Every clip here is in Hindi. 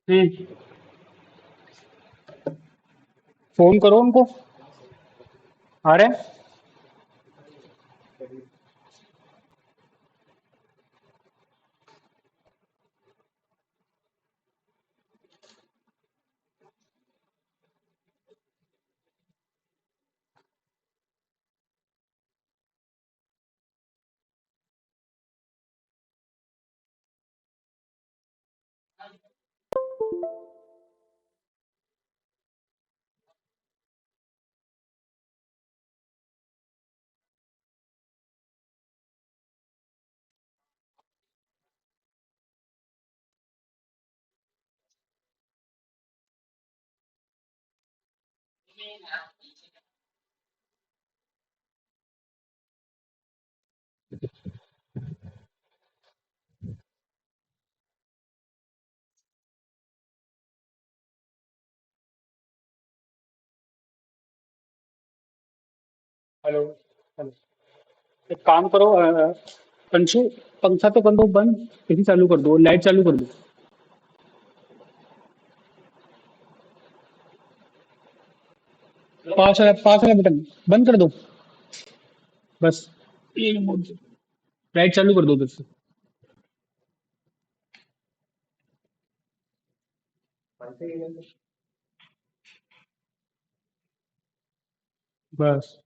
हम्म। फोन करो उनको। आ रहे हैं? हेलो। हेलो। एक काम करो, अंशु, पंखा तो कर दो बंद, एसी चालू कर दो, लाइट चालू कर दो। पास वाला बटन बंद कर दो। बस ये रिमोट से लाइट चालू कर दो उधर से। बस।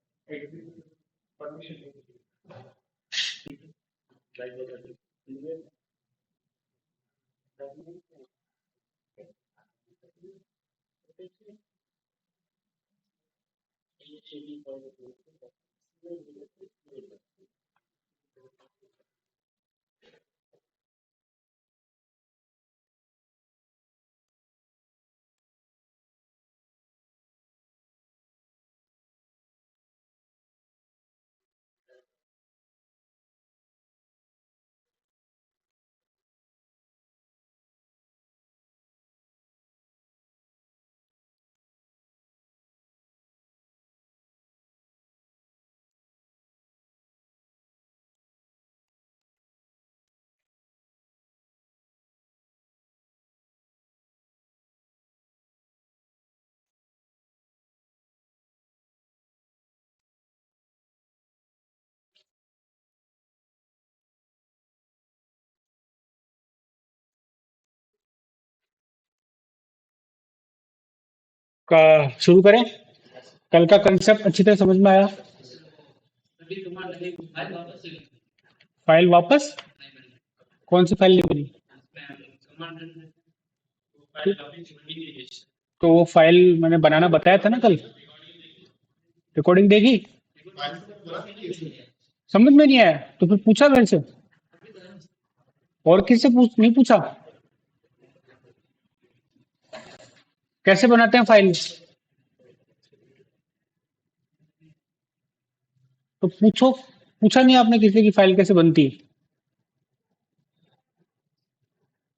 का शुरू करें? कल का कंसेप्ट अच्छी तरह समझ में आया? फाइल वापस? कौन सी फाइल नहीं बनी? तो वो फाइल मैंने बनाना बताया था ना कल। रिकॉर्डिंग देखी? समझ में नहीं आया तो फिर पूछा मेरे से? और किससे पूछ नहीं पूछा? कैसे बनाते हैं फाइल? तो पूछो। पूछा नहीं आपने किसी की फाइल कैसे बनती है?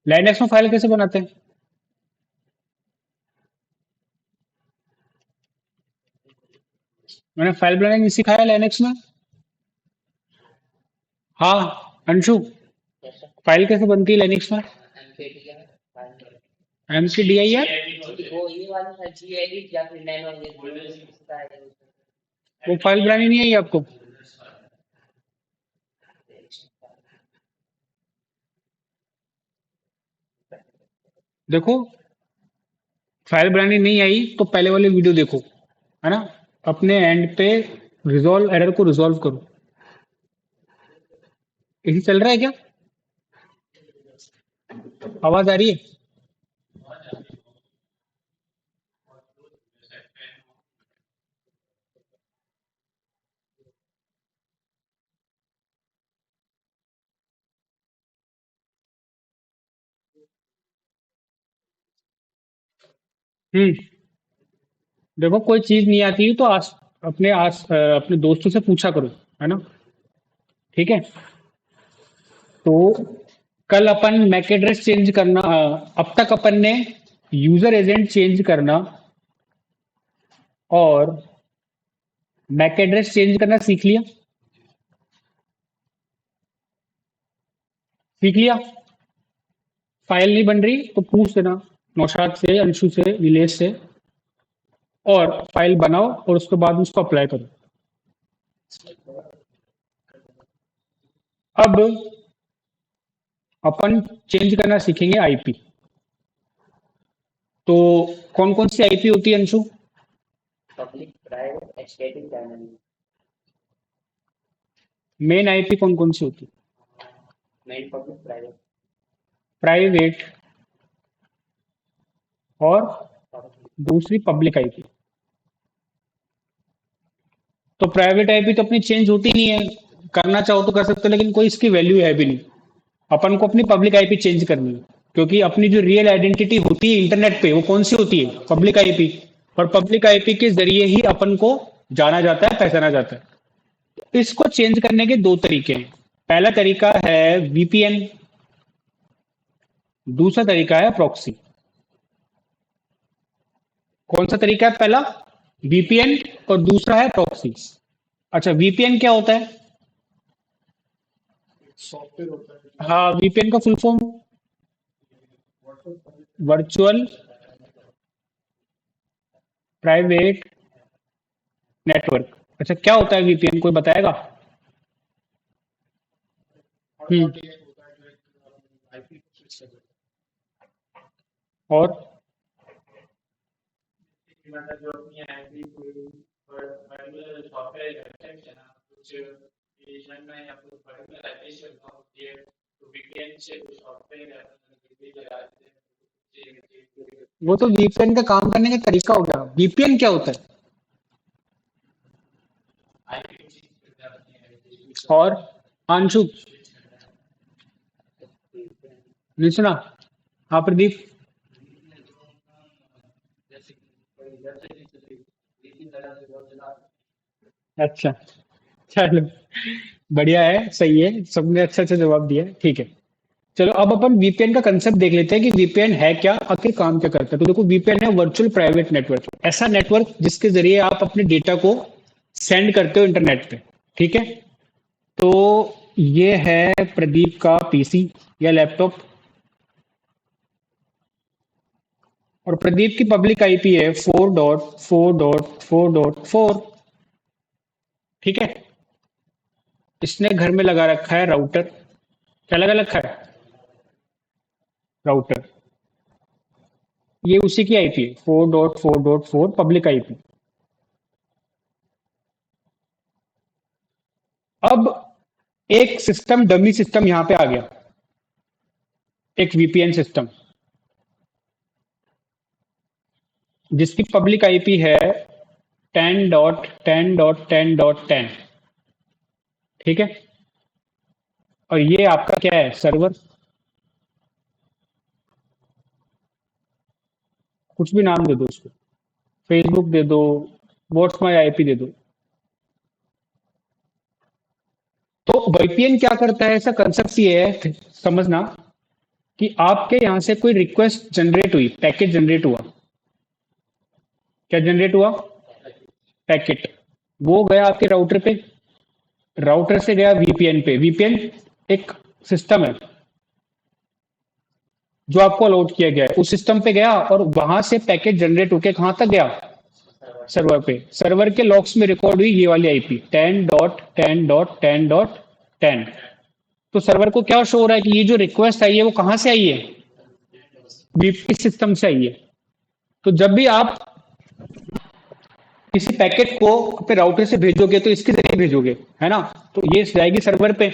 लाइनक्स में फाइल कैसे बनाते हैं? मैंने फाइल बनाना नहीं सिखाया लाइनक्स में। हाँ। अंशु, फाइल कैसे बनती है लाइनक्स में? MCDIR? वो फाइल बनानी नहीं आई आपको? देखो, फाइल बनानी नहीं आई तो पहले वाली वीडियो देखो, है ना? अपने एंड पे रिजॉल्व एरर को रिजॉल्व करो। यही चल रहा है क्या? आवाज आ रही है? हम्म। देखो कोई चीज नहीं आती तो अपने दोस्तों से पूछा करो, है ना। ठीक है। तो कल अपन मैक एड्रेस चेंज करना, अब तक अपन ने यूजर एजेंट चेंज करना और मैक एड्रेस चेंज करना सीख लिया। सीख लिया। फाइल नहीं बन रही तो पूछ देना नौशाद से, अंशु से, नीलेश से, और फाइल बनाओ और उसके बाद उसको अप्लाई करो। अब अपन चेंज करना सीखेंगे आईपी। तो कौन कौन सी आईपी होती है Anshu? Public, private, static, dynamic. Main IP कौन कौन सी होती है? Main, public, private. प्राइवेट और दूसरी पब्लिक आईपी। तो प्राइवेट आईपी तो अपनी चेंज होती नहीं है, करना चाहो तो कर सकते हो लेकिन कोई इसकी वैल्यू है भी नहीं। अपन को अपनी पब्लिक आईपी चेंज करनी है, क्योंकि अपनी जो रियल आइडेंटिटी होती है इंटरनेट पे वो कौन सी होती है? Public IP. और पब्लिक आईपी के जरिए ही अपन को जाना जाता है, पहचाना जाता है। इसको चेंज करने के दो तरीके हैं। पहला तरीका है वीपीएन, दूसरा तरीका है प्रॉक्सी। कौन सा तरीका है पहला? वीपीएन, और दूसरा है प्रॉक्सी। अच्छा, वीपीएन क्या होता है? हाँ, वीपीएन का full form virtual private network. अच्छा, क्या होता है वीपीएन, कोई बताएगा? हम्म। और मतलब जो अपनी आईपी कोई पर्टिकुलर सॉफ्टवेयर वेबसाइट है ना, कुछ रीजन में या फिर पर्टिकुलर एप्लीकेशन होती है, तो वीपीएन से कुछ सॉफ्टवेयर या फिर लगा देते हैं। वो तो वीपीएन का काम करने का तरीका हो गया। वीपीएन क्या होता है? आईपी चेंज करते हैं अपनी आईपी। और आंशु, नहीं सुना? हाँ प्रदीप। अच्छा, चलो, बढ़िया है, सही है, सबने अच्छा अच्छा जवाब दिया है, ठीक है। चलो अब अपन वीपीएन का कंसेप्ट देख लेते हैं कि वीपीएन है क्या, आखिर काम क्या करता है। तो देखो, वीपीएन है वर्चुअल प्राइवेट नेटवर्क, ऐसा नेटवर्क जिसके जरिए आप अपने डेटा को सेंड करते हो इंटरनेट पे। ठीक है। तो ये है प्रदीप का पीसी या लैपटॉप, और प्रदीप की पब्लिक आईपी है 4.4.4.4। ठीक है। इसने घर में लगा रखा है राउटर। क्या लगा रखा है? राउटर। ये उसी की आईपी है, 4.4.4 पब्लिक आईपी। अब एक सिस्टम, डमी सिस्टम यहां पे आ गया, एक वीपीएन सिस्टम जिसकी पब्लिक आईपी है 10.10.10.10। ठीक है। और ये आपका क्या है? सर्वर। कुछ भी नाम दे दो उसको, फेसबुक दे दो, व्हाट्स माई आईपी दे दो। तो वीपीएन क्या करता है, ऐसा कंसेप्ट ये है समझना, कि आपके यहां से कोई रिक्वेस्ट जनरेट हुई, पैकेट जनरेट हुआ। क्या जनरेट हुआ? पैकेट। वो गया आपके राउटर पे, राउटर से गया वीपीएन पे। वीपीएन एक सिस्टम है जो आपको अलॉट किया गया है, उस सिस्टम पे गया और वहां से पैकेट जनरेट होके कहां तक गया? सर्वर पे। सर्वर के लॉग्स में रिकॉर्ड हुई ये वाली आईपी 10.10.10.10। तो सर्वर को क्या शो हो रहा है कि ये जो रिक्वेस्ट आई है वो कहां से आई है? वीपी सिस्टम से आई है। तो जब भी आप किसी पैकेट को अपने राउटर से भेजोगे तो इसके जरिए भेजोगे, है ना। तो ये जाएगी सर्वर पे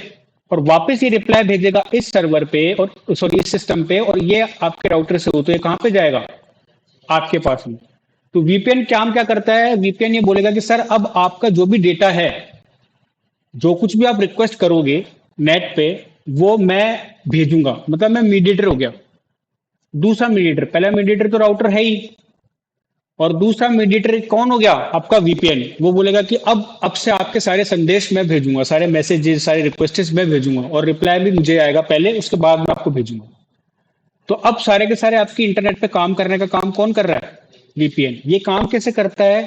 और वापस ये रिप्लाई भेजेगा इस सर्वर पे, और सॉरी इस सिस्टम पे, और ये आपके राउटर से हो तो ये कहां पे जाएगा? आपके पास में। तो वीपीएन काम क्या करता है? वीपीएन ये बोलेगा कि सर अब आपका जो भी डेटा है, जो कुछ भी आप रिक्वेस्ट करोगे नेट पे, वो मैं भेजूंगा। मतलब मैं मीडिएटर हो गया, दूसरा मीडिएटर। पहला मीडिएटर तो राउटर है ही, और दूसरा मीडिएटर कौन हो गया? आपका वीपीएन। वो बोलेगा कि अब से आपके सारे संदेश मैं भेजूंगा, सारे मैसेजेस, सारे रिक्वेस्ट्स मैं भेजूंगा, और रिप्लाई भी मुझे आएगा पहले, उसके बाद मैं आपको भेजूंगा। तो अब सारे के सारे आपकी इंटरनेट पे काम करने का काम कौन कर रहा है? वीपीएन। ये काम कैसे करता है?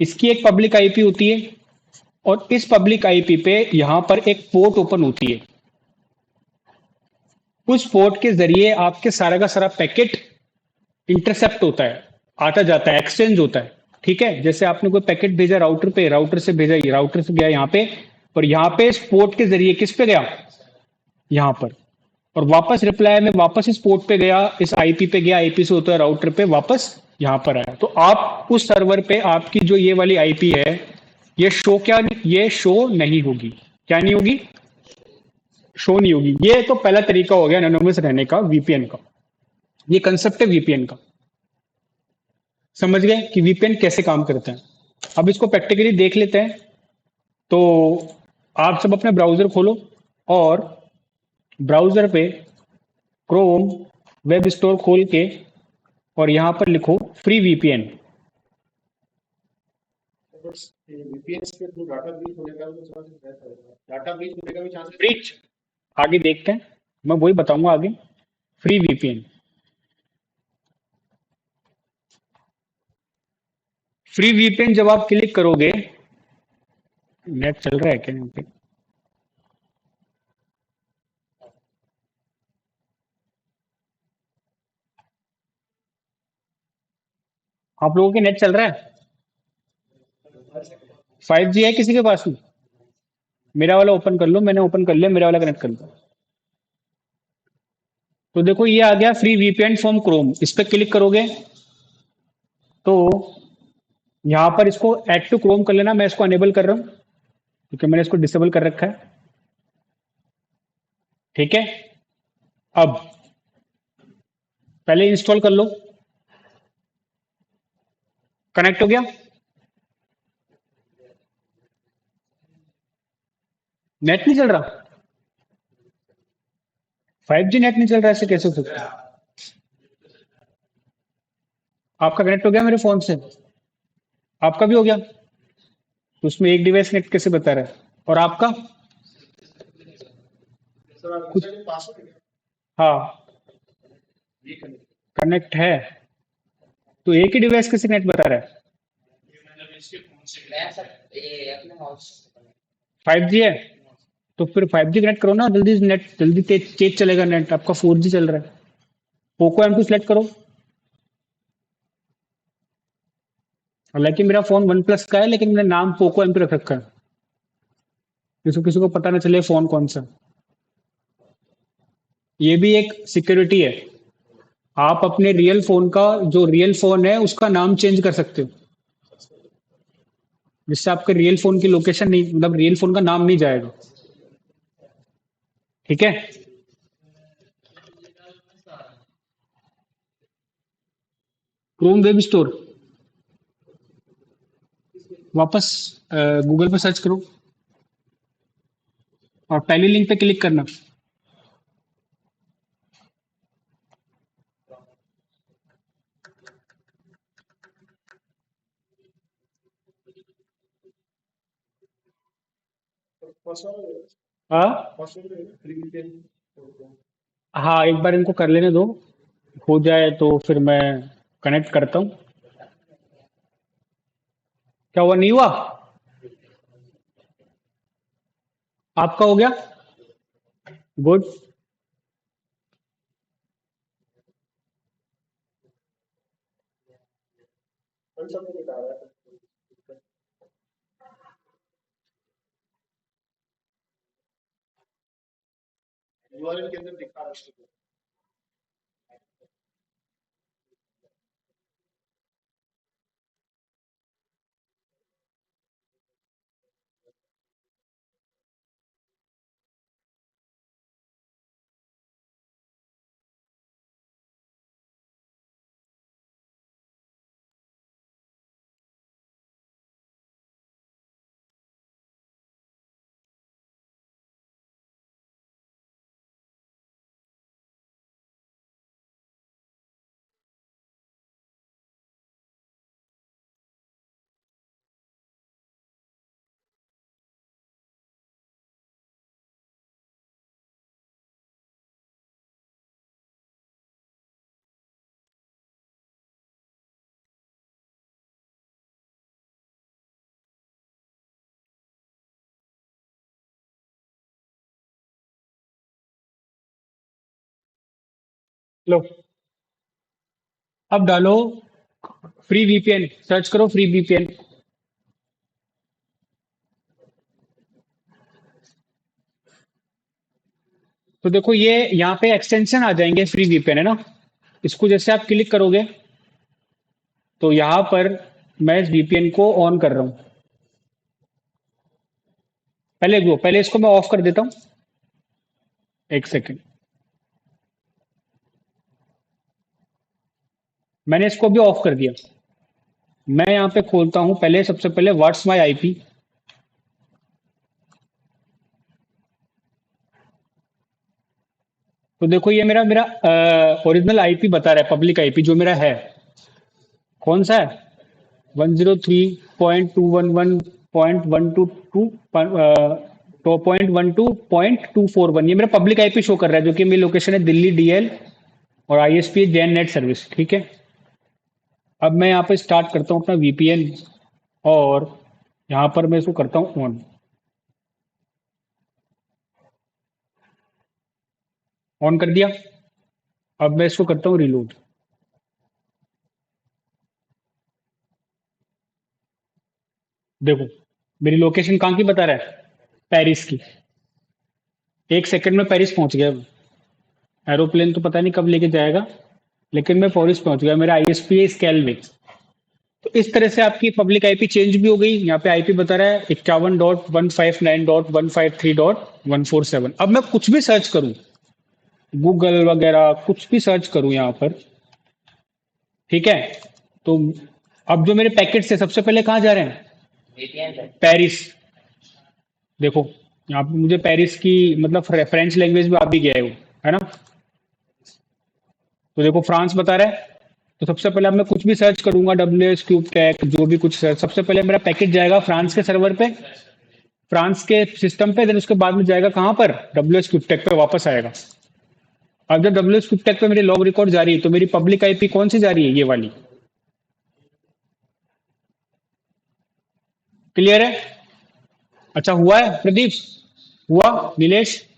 इसकी एक पब्लिक आईपी होती है, और इस पब्लिक आईपी पे यहां पर एक पोर्ट ओपन होती है। उस पोर्ट के जरिए आपके सारा का सारा पैकेट इंटरसेप्ट होता है, आता जाता है, एक्सचेंज होता है। ठीक है, जैसे आपने कोई पैकेट भेजा राउटर पे, राउटर से भेजा, ये राउटर से गया यहाँ पे, और यहाँ पे इस पोर्ट के जरिए किस पे गया? यहाँ पर। और वापस रिप्लाई में वापस इस पोर्ट पे गया, इस आईपी पे गया, आईपी से होता है राउटर पे वापस यहाँ पर आया। तो आप उस सर्वर पे आपकी जो ये वाली आईपी है, ये शो क्या, ये शो नहीं होगी। क्या नहीं होगी? शो नहीं होगी। ये तो पहला तरीका हो गया एनोनिमस रहने का, वीपीएन का। ये कंसेप्ट है वीपीएन का। समझ गए कि वीपीएन कैसे काम करता है? अब इसको प्रैक्टिकली देख लेते हैं। तो आप सब अपने ब्राउजर खोलो, और ब्राउजर पे क्रोम वेब स्टोर खोल के, और यहां पर लिखो फ्री वीपीएन। वीपीएन के थ्रू डाटा ब्रीच होने का भी चांस रहता है, डाटा ब्रीच होने का भी चांस। ब्रीच आगे देखते हैं, मैं वही बताऊंगा आगे। फ्री वीपीएन, फ्री वीपीएन जब आप क्लिक करोगे, नेट चल रहा है क्या यहाँ पे? आप लोगों के नेट चल रहा है? 5G है किसी के पास में? मेरा वाला ओपन कर लो, मैंने ओपन कर लिया, मेरा वाला कनेक्ट कर लो। तो देखो ये आ गया फ्री वीपीएन फ्रॉम क्रोम। इस पर क्लिक करोगे तो यहाँ पर इसको ऐड टू क्रोम कर लेना। मैं इसको अनेबल कर रहा हूँ क्योंकि मैंने इसको डिसेबल कर रखा है। ठीक है, अब पहले इंस्टॉल कर लो। कनेक्ट हो गया? नेट नहीं चल रहा? 5G नेट नहीं चल रहा, ऐसे कैसे हो सकता है? आपका कनेक्ट हो गया मेरे फोन से? आपका भी हो गया? तो उसमें एक डिवाइस नेट कैसे बता रहा है? और आपका? कुछ, हाँ, कनेक्ट है। तो एक ही डिवाइस कैसे नेट बता रहा है? 5G है? तो फिर 5G कनेक्ट करो ना जल्दी। नेट जल्दी तेज तेज चलेगा नेट। आपका 4G चल रहा है। पोको M2 सेलेक्ट करो। हालांकि मेरा फोन वन प्लस का है, लेकिन मैंने नाम पोको M2 रख रखा है, किसी किसी को पता ना चले फोन कौन सा। ये भी एक सिक्योरिटी है। आप अपने रियल फोन का, जो रियल फोन है उसका नाम चेंज कर सकते हो, जिससे आपके रियल फोन की लोकेशन नहीं, मतलब रियल फोन का नाम नहीं जाएगा। ठीक है, क्रोम वेब स्टोर वापस गूगल पे सर्च करो, और पहली लिंक पे क्लिक करना। हाँ, हाँ, एक बार इनको कर लेने दो, हो जाए तो फिर मैं कनेक्ट करता हूँ। क्या हुआ? नहीं हुआ? आपका हो गया? गुड। यूआरएल के अंदर दिखा रहा है। लो, अब डालो फ्री वीपीएन, सर्च करो फ्री वीपीएन। तो देखो ये यहाँ पे एक्सटेंशन आ जाएंगे फ्री वीपीएन, है ना। इसको जैसे आप क्लिक करोगे तो यहाँ पर मैं इस वीपीएन को ऑन कर रहा हूँ। पहले इसको मैं ऑफ कर देता हूँ, एक सेकंड। मैंने इसको भी ऑफ कर दिया। मैं यहाँ पे खोलता हूँ, पहले सबसे पहले व्हाट्स माई आईपी। तो देखो ये मेरा मेरा ओरिजिनल आईपी बता रहा है, पब्लिक आईपी जो मेरा है। कौन सा है? 103.111.122.1, ये मेरा पब्लिक आईपी शो कर रहा है, जो कि मेरी लोकेशन है दिल्ली डीएल और आईएसपी जैन नेट सर्विस। ठीक है, अब मैं यहाँ पे स्टार्ट करता हूँ अपना वीपीएन और यहाँ पर मैं इसको करता हूँ ऑन। ऑन कर दिया। अब मैं इसको करता हूँ रिलोड। देखो मेरी लोकेशन कहाँ की बता रहा है? पेरिस की। एक सेकंड में पेरिस पहुंच गया। एरोप्लेन तो पता नहीं कब लेके जाएगा, लेकिन मैं पेरिस पहुंच गया। मेरा आईएसपी है स्केल में। तो इस तरह से आपकी पब्लिक आईपी चेंज भी हो गई। यहाँ पे आईपी बता रहा है 51.159.153.147। अब मैं कुछ भी सर्च करूं, गूगल वगैरह कुछ भी सर्च करूं यहाँ पर, ठीक है। तो अब जो मेरे पैकेट से सबसे पहले कहाँ जा रहे हैं? पेरिस। देखो यहाँ पे मुझे पेरिस की मतलब फ्रेंच लैंग्वेज में आ भी गया है वो, है ना। तो देखो फ्रांस बता रहा है। तो सबसे पहले अब मैं कुछ भी सर्च करूंगा, डब्ल्यू एस क्यूब टेक जो भी कुछ सर्च, सबसे पहले मेरा पैकेट जाएगा फ्रांस के सर्वर पे, फ्रांस के सिस्टम पे, देन उसके बाद में जाएगा कहाँ पर? डब्ल्यू एस क्यूब टेक पे वापस आएगा। अब जब डब्ल्यू एस क्यूब टेक पे मेरी लॉग रिकॉर्ड जा रही है, तो मेरी पब्लिक आईपी कौन सी जा रही है? ये वाली। क्लियर है? अच्छा हुआ है प्रदीप? हुआ नीलेश?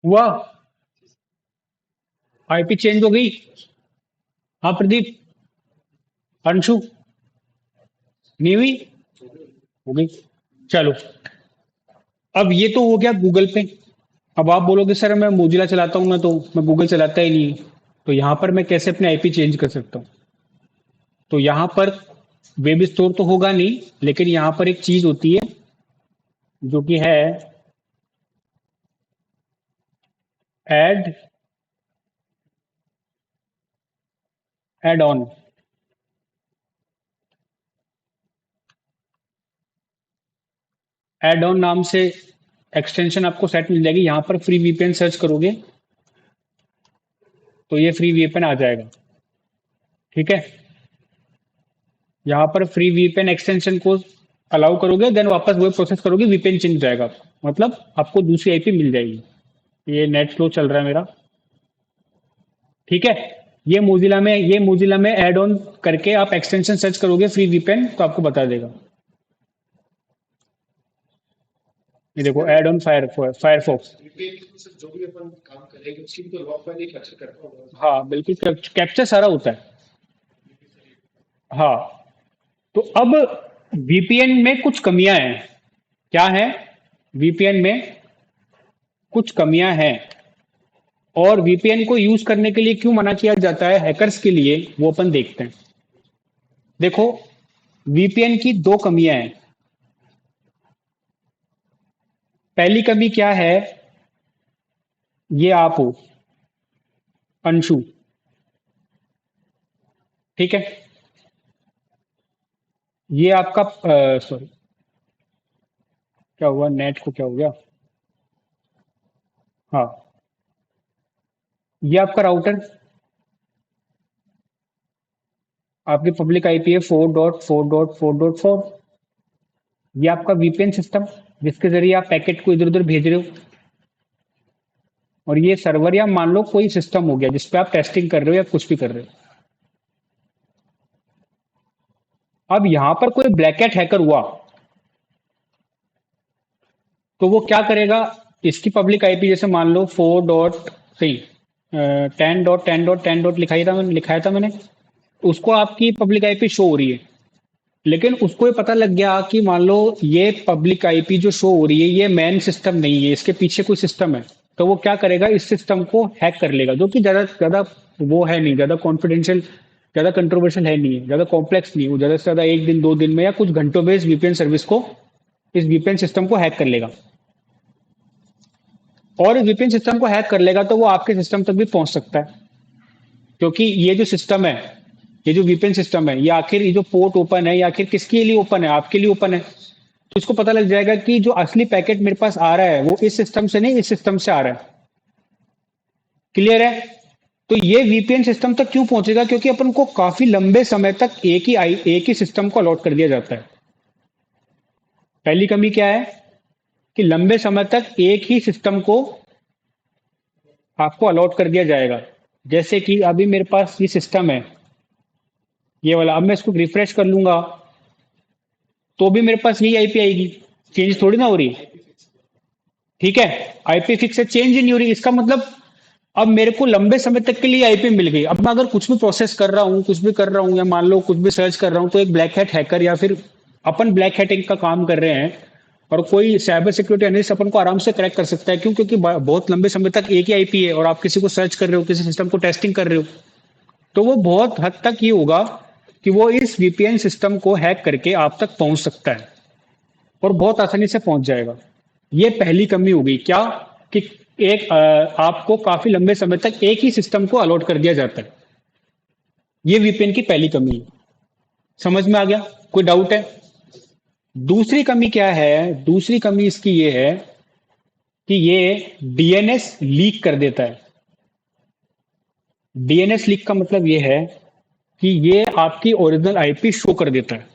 हुआ? आईपी चेंज हो गई? हाँ प्रदीप, अंशु, नहीं हुई? हो गई। चलो, अब ये तो हो गया गूगल पे। अब आप बोलोगे सर मैं मोजिला चलाता हूँ ना, तो मैं गूगल चलाता ही नहीं, तो यहाँ पर मैं कैसे अपने आईपी चेंज कर सकता हूँ? तो यहाँ पर वेब स्टोर तो होगा नहीं, लेकिन यहाँ पर एक चीज होती है जो कि है add add on. Add on नाम से एक्सटेंशन आपको सेट मिल जाएगी। यहाँ पर फ्री वीपीएन सर्च करोगे तो ये फ्री वीपीएन आ जाएगा। ठीक है, यहाँ पर फ्री वीपीएन एक्सटेंशन को अलाउ करोगे, देन वापस वो प्रोसेस करोगे, वीपीएन चेंज हो जाएगा, मतलब आपको दूसरी आईपी मिल जाएगी। ये नेट स्लो चल रहा है मेरा। ठीक है, ये मोजिला में ऐड ऑन करके आप एक्सटेंशन सर्च करोगे फ्री वीपीएन, तो आपको बता देगा। ये देखो ऐड ऑन फायरफॉक्स। जो भी अपन काम करेंगे उसकी भी तो लॉग फाइल ही कैप्चर करता होगा। हाँ बिल्कुल, कैप्चर सारा होता है। हाँ, तो अब वीपीएन में कुछ कमियां हैं। क्या है? वीपीएन में कुछ कमियां हैं, और वीपीएन को यूज करने के लिए क्यों मना किया जाता है हैकर्स के लिए, वो अपन देखते हैं। देखो, वीपीएन की दो कमियां हैं। पहली कमी क्या है? ये आप हो, अंशु। ठीक है, ये आपका सॉरी, क्या हुआ? नेट को क्या हो गया? हाँ, ये आपका राउटर, आपकी पब्लिक आईपी है 4.4.4.4। ये आपका वीपीएन सिस्टम जिसके जरिए आप पैकेट को इधर उधर भेज रहे हो। और ये सर्वर या मान लो कोई सिस्टम हो गया जिसपे आप टेस्टिंग कर रहे हो या कुछ भी कर रहे हो। अब यहां पर कोई ब्लैक हैट हैकर हुआ तो वो क्या करेगा, इसकी पब्लिक आईपी जैसे मान लो 4 डॉट सही 10.10.10 डॉट लिखाया था मैंने। उसको आपकी पब्लिक आईपी शो हो रही है, लेकिन उसको ये पता लग गया कि मान लो ये पब्लिक आईपी जो शो हो रही है ये मेन सिस्टम नहीं है, इसके पीछे कोई सिस्टम है। तो वो क्या करेगा, इस सिस्टम को हैक कर लेगा, जो कि ज्यादा ज्यादा वो है नहीं, ज्यादा कॉन्फिडेंशियल, ज्यादा कंट्रोवर्शियल है नहीं है, ज्यादा कॉम्प्लेक्स नहीं है। वो ज्यादा से ज्यादा एक दिन दो दिन में या कुछ घंटों में इस वीपीएन सर्विस को, इस वीपीएन सिस्टम को हैक कर लेगा। और इस वीपीएन सिस्टम को हैक कर लेगा तो वो आपके सिस्टम तक भी पहुंच सकता है। क्योंकि ये जो सिस्टम है, ये जो वीपीएन सिस्टम है, ये आखिर ये जो पोर्ट ओपन है, ये आखिर किसके लिए ओपन है, आपके लिए ओपन है। तो इसको पता लग जाएगा कि जो असली पैकेट मेरे पास आ रहा है वो इस सिस्टम से नहीं, इस सिस्टम से आ रहा है। क्लियर है। तो ये वीपीएन सिस्टम तक क्यों पहुंचेगा, क्योंकि अपन को काफी लंबे समय तक एक ही सिस्टम को अलॉट कर दिया जाता है। पहली कमी क्या है कि लंबे समय तक एक ही सिस्टम को आपको अलॉट कर दिया जाएगा। जैसे कि अभी मेरे पास ये सिस्टम है, ये वाला, अब मैं इसको रिफ्रेश कर लूंगा तो भी मेरे पास यही आईपी आएगी, चेंज थोड़ी ना हो रही। ठीक है, आईपी फिक्स है, चेंज ही नहीं हो रही। इसका मतलब अब मेरे को लंबे समय तक के लिए आईपी मिल गई। अब मैं अगर कुछ भी प्रोसेस कर रहा हूँ, कुछ भी कर रहा हूँ, या मान लो कुछ भी सर्च कर रहा हूँ, तो एक ब्लैक हैट हैकर या फिर अपन ब्लैक हैटिंग का काम कर रहे हैं और कोई साइबर सिक्योरिटी एनालिस्ट अपन को आराम से क्रैक कर सकता है। क्यों? क्योंकि बहुत लंबे समय तक एक ही आईपी है और आप किसी को सर्च कर रहे हो, किसी सिस्टम को टेस्टिंग कर रहे हो, तो वो बहुत हद तक ये होगा कि वो इस वीपीएन सिस्टम को हैक करके आप तक पहुंच सकता है और बहुत आसानी से पहुंच जाएगा। ये पहली कमी हो गई क्या, कि आपको काफी लंबे समय तक एक ही सिस्टम को अलॉट कर दिया जाता है। ये वीपीएन की पहली कमी है। समझ में आ गया? कोई डाउट है? दूसरी कमी क्या है? दूसरी कमी इसकी ये है कि ये डीएनएस लीक कर देता है। डीएनएस लीक का मतलब ये है कि ये आपकी ओरिजिनल आईपी शो कर देता है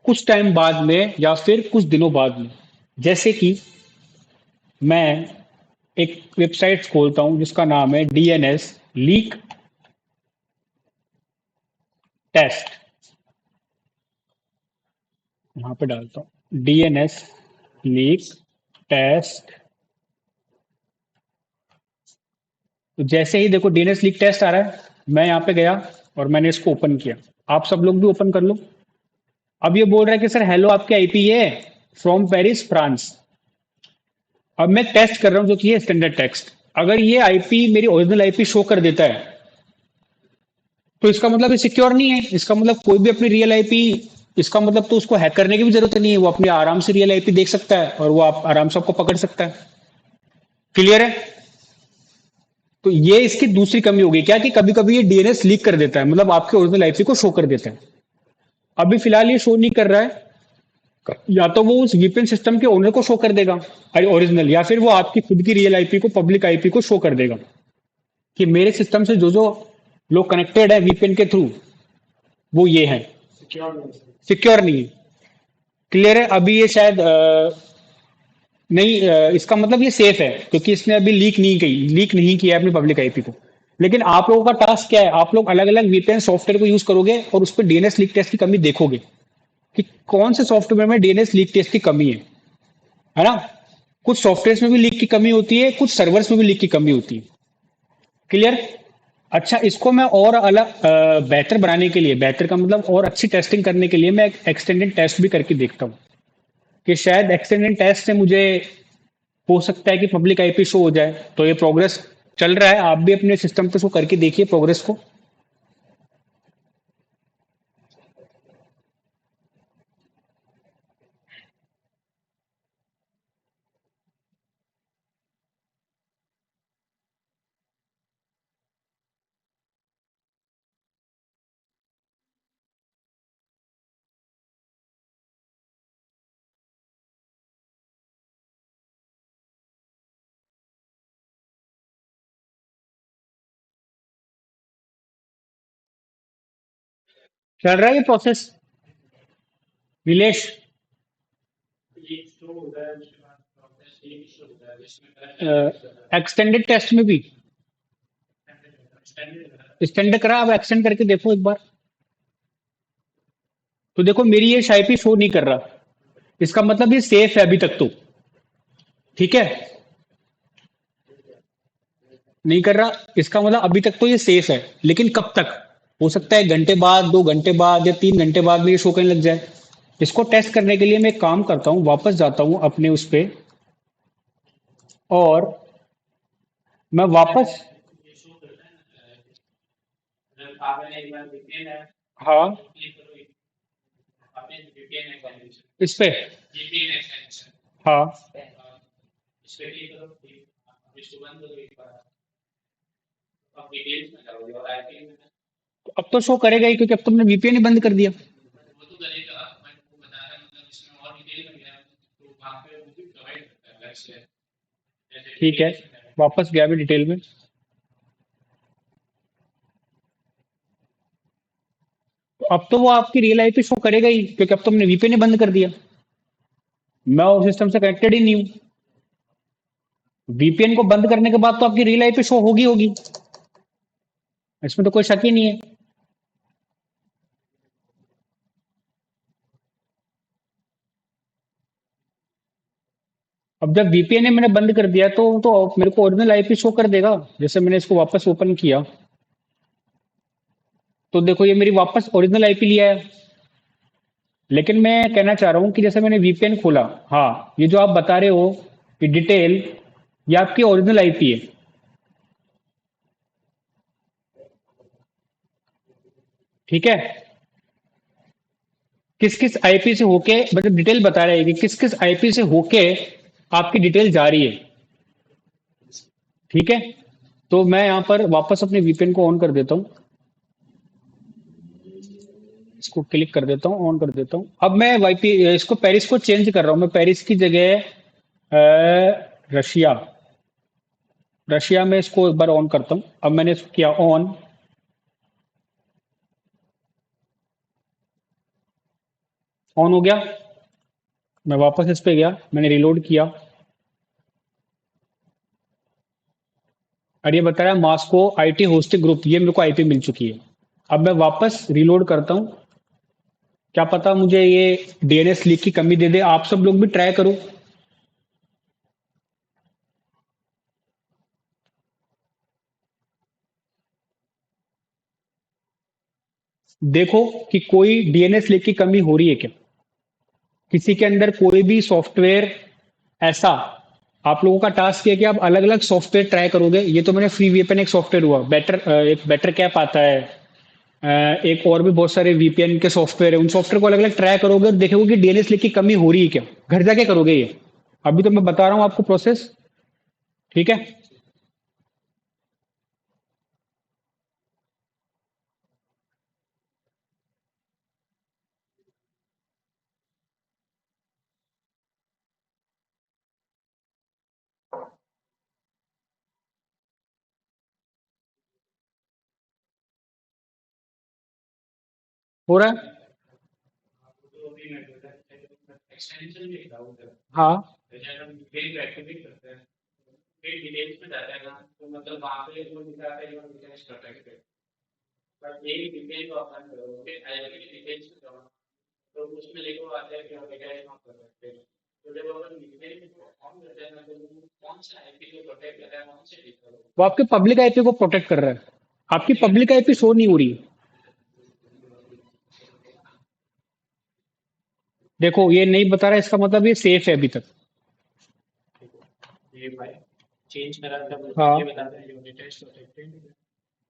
कुछ टाइम बाद में या फिर कुछ दिनों बाद में। जैसे कि मैं एक वेबसाइट खोलता हूं जिसका नाम है डीएनएस लीक टेस्ट, यहां पे डालता हूं डीएनएस लीक टेस्ट। तो जैसे ही देखो डीएनएस लीक टेस्ट आ रहा है, मैं यहां पे गया और मैंने इसको ओपन किया। आप सब लोग भी ओपन कर लो। अब ये बोल रहा है कि सर हेलो, आपके आईपी ये फ्रॉम पेरिस फ्रांस। अब मैं टेस्ट कर रहा हूं जो कि है स्टैंडर्ड टेक्स्ट। अगर ये आईपी मेरी ओरिजिनल आईपी शो कर देता है तो इसका मतलब ये सिक्योर नहीं है। इसका मतलब कोई भी अपनी रियल आईपी, इसका मतलब तो उसको हैक करने की भी जरूरत नहीं है, वो अपनी आराम से रियल आईपी देख सकता है और वो आप आराम से आपको पकड़ सकता है। क्लियर है? तो ये इसकी दूसरी कमी होगी क्या, कि कभी कभी ये डीएनएस लीक कर देता है, मतलब आपके ओरिजिनल आईपी को शो कर देता है। अभी फिलहाल ये शो नहीं कर रहा है, या तो वो उस वीपीएन सिस्टम के ओनर को शो कर देगा ओरिजिनल, या फिर वो आपकी खुद की रियल आईपी को, पब्लिक आईपी को शो कर देगा कि मेरे सिस्टम से जो जो लोग कनेक्टेड है वीपीएन के थ्रू वो ये है। सिक्योर नहीं है। सिक्योर नहीं है। क्लियर है? अभी ये शायद नहीं, इसका मतलब ये सेफ है क्योंकि इसने अभी लीक नहीं किया है अपनी पब्लिक आईपी को। लेकिन आप लोगों का टास्क क्या है, आप लोग अलग अलग वीपीएन सॉफ्टवेयर को यूज करोगे और उस पर डीएनएस लीक टेस्ट की कमी देखोगे कि कौन से सॉफ्टवेयर में डीएनएस लीक टेस्ट की कमी है ना। कुछ सॉफ्टवेयर में भी लीक की कमी होती है, कुछ सर्वर्स में भी लीक की कमी होती है। क्लियर? अच्छा, इसको मैं और अलग बेहतर बनाने के लिए, बेहतर का मतलब और अच्छी टेस्टिंग करने के लिए, मैं एक एक्सटेंडेड टेस्ट भी करके देखता हूँ कि शायद एक्सटेंडेड टेस्ट से मुझे हो सकता है कि पब्लिक आईपी शो हो जाए। तो ये प्रोग्रेस चल रहा है, आप भी अपने सिस्टम पे इसको करके देखिए प्रोग्रेस को। चल रहा है ये प्रोसेस नीलेश? ये शो होता है उसके बाद प्रोसेस ये शो होता है जिसमें करंट एक्सटेंडेड टेस्ट में भी स्टैंडर्ड एक्सटेंड करा, अब एक्सटेंड करके देखो एक बार। तो देखो मेरी ये शायपी शो नहीं कर रहा, इसका मतलब ये सेफ है अभी तक तो। ठीक है, नहीं कर रहा, इसका मतलब अभी तक तो ये सेफ है। लेकिन कब तक? हो सकता है घंटे बाद, 2 घंटे बाद या 3 घंटे बाद में ये शो करने लग जाए। इसको टेस्ट करने के लिए मैं एक काम करता हूँ, वापस जाता हूँ अपने उस पे और मैं वापस। ये शो करता है ना जब आपने एक बार VPN है हाँ, क्लिक करो आपने VPN एक्सटेंशन इस पे। VPN एक्सटेंशन हाँ, इस पे क्लिक करो आप इसको बंद करो एक बार आप डिटेल्स में जाओगे और आईपी में तो अब तो शो करेगा ही, क्योंकि अब तुमने वीपीएन ही बंद कर दिया। वो तो करेगा मैं वो बता रहा हूँ मतलब इसमें और डिटेल में गया तो वहाँ पे वो भी प्रोवाइड करता है अलग से जैसे ठीक है, डिटेल्स में जाएगा वापस गया भी डिटेल में। तो अब तो वो आपकी रियल आईपी शो करेगा ही, क्योंकि अब तुमने वीपीएन ही बंद कर दिया। मैं उस सिस्टम से कनेक्टेड ही नहीं हूँ। वीपीएन को बंद करने के बाद तो आपकी रियल आईपी शो होगी होगी, इसमें तो कोई शक ही नहीं है। अब जब वीपीएन ने मैंने बंद कर दिया तो मेरे को ओरिजिनल आईपी शो कर देगा। जैसे मैंने इसको वापस ओपन किया तो देखो ये मेरी वापस ओरिजिनल आईपी लिया है। लेकिन मैं कहना चाह रहा हूँ कि जैसे मैंने वीपीएन खोला, हाँ ये जो आप बता रहे हो कि डिटेल, ये आपकी ओरिजिनल आईपी है। ठीक है, किस किस आईपी से होके, मतलब डिटेल बता रहे हैं कि किस किस आईपी से होके आपकी डिटेल जा रही है। ठीक है, तो मैं यहाँ पर वापस अपने वीपीएन को ऑन कर देता हूँ, इसको क्लिक कर देता हूँ, ऑन कर देता हूँ। अब मैं वाईपी इसको पेरिस को चेंज कर रहा हूँ, मैं पेरिस की जगह रशिया, रशिया में इसको एक बार ऑन करता हूँ। अब मैंने इसको किया ऑन, ऑन हो गया। मैं वापस इस पे गया, मैंने रिलोड किया और ये बता रहा है मास्को आईटी होस्टिंग ग्रुप, ये मेरे को आईपी मिल चुकी है। अब मैं वापस रिलोड करता हूँ, क्या पता मुझे ये डीएनएस लीक की कमी दे दे। आप सब लोग भी ट्राई करो, देखो कि कोई डीएनएस लीक की कमी हो रही है क्या, किसी के अंदर कोई भी सॉफ्टवेयर ऐसा। आप लोगों का टास्क है कि आप अलग अलग सॉफ्टवेयर ट्राई करोगे। ये तो मैंने फ्री वीपीएन एक सॉफ्टवेयर हुआ, बेटर एक बेटर कैप आता है, एक और भी बहुत सारे वीपीएन के सॉफ्टवेयर है, उन सॉफ्टवेयर को अलग अलग ट्राई करोगे और देखोगे कि डीएनएस लीक की कमी हो रही है क्या। घर जाके करोगे ये, अभी तो मैं बता रहा हूँ आपको प्रोसेस। ठीक है, हो रहा है। तो अभी मैं एक्सटेंशन में डाउट है हाँ, जैसे हम पेज एक्टिवेट करते हैं पेज डिटेल्स में जाते हैं ना तो मतलब वहाँ पे वो दिखाता है योर डिटेल्स प्रोटेक्टेड बट एक डिटेल को अपन करोगे आईपी डिटेल्स में जाओ तो उसमें लिखो आता है कि योर डिटेल्स नॉट प्रोटेक्टेड तो जब अपन डिटेल को ऑन करते हैं ना तो वो कौन सा आईपी को प्रोटेक्ट कर रहा है कौन से लिखो वो आपके पब्लिक आईपी को प्रोटेक्ट कर रहा है, आपकी पब्लिक आईपी शो नहीं हो रही। देखो ये नहीं बता रहा, इसका मतलब ये सेफ है अभी तक। ये भाई चेंज करा था हाँ, ये बताता है योर डिटेल्स प्रोटेक्टेड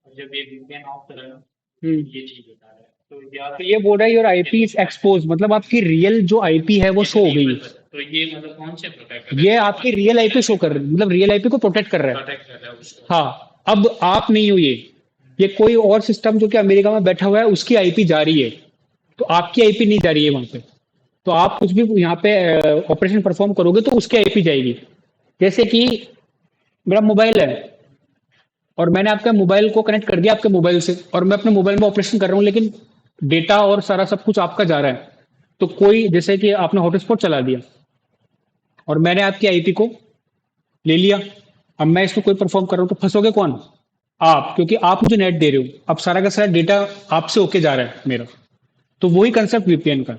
और जब ये वीपीएन ऑफ करा ना तो हम्म, ये चीज बता रहा है तो यार तो ये बोल रहा है योर आईपी इज एक्सपोज, मतलब आपकी रियल जो आईपी है वो शो हो गई। तो ये मतलब कौन से प्रोटेक्ट कर ये आपकी रियल आईपी शो कर रहा है, मतलब रियल आईपी को प्रोटेक्ट कर रहा है। प्रोटेक्ट कर रहा है उसको हाँ, अब आप नहीं हो ये कोई और सिस्टम जो कि अमेरिका में बैठा हुआ है उसकी आईपी जा रही है, तो आपकी आईपी नहीं जा रही है वहां पे। तो आप कुछ भी यहाँ पे ऑपरेशन परफॉर्म करोगे तो उसकी आईपी जाएगी। जैसे कि मेरा मोबाइल है और मैंने आपका मोबाइल को कनेक्ट कर दिया आपके मोबाइल से, और मैं अपने मोबाइल में ऑपरेशन कर रहा हूँ, लेकिन डेटा और सारा सब कुछ आपका जा रहा है। तो कोई जैसे कि आपने हॉटस्पॉट चला दिया और मैंने आपकी आईपी को ले लिया, अब मैं इसमें कोई परफॉर्म कर रहा हूं तो फंसोगे कौन? आप, क्योंकि आप मुझे नेट दे रहे हो, अब सारा का सारा डेटा आपसे होके जा रहा है मेरा। तो वही कंसेप्ट वीपीएन का।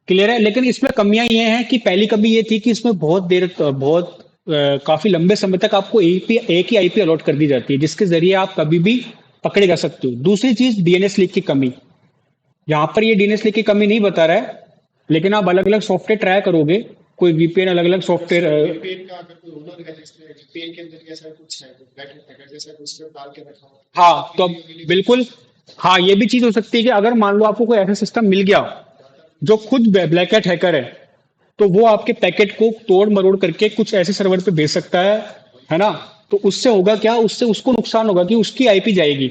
क्लियर है? लेकिन इसमें कमियां ये हैं कि पहली कमी ये थी कि इसमें काफी लंबे समय तक आपको एक ही आईपी अलॉट कर दी जाती है, जिसके जरिए आप कभी भी पकड़े जा सकते हो। दूसरी चीज डीएनएस लीक की कमी। यहाँ पर ये डीएनएस लीक की कमी नहीं बता रहा है, लेकिन आप अलग अलग सॉफ्टवेयर ट्राई करोगे, कोई वीपीएन अलग अलग सॉफ्टवेयर। वीपीएन का अगर कोई ओनर है जिसने वीपीएन के अंदर ऐसा कुछ है तो बैकएंड हैकर जैसा कुछ पे डाल के रखा हो हाँ तो अब बिल्कुल, हाँ ये भी चीज हो सकती है कि अगर मान लो आपको कोई ऐसा सिस्टम मिल गया जो खुद ब्लैक हैट हैकर है, तो वो आपके पैकेट को तोड़ मरोड़ करके कुछ ऐसे सर्वर पे भेज सकता है ना? तो उससे होगा क्या, उससे उसको नुकसान होगा कि उसकी आईपी जाएगी।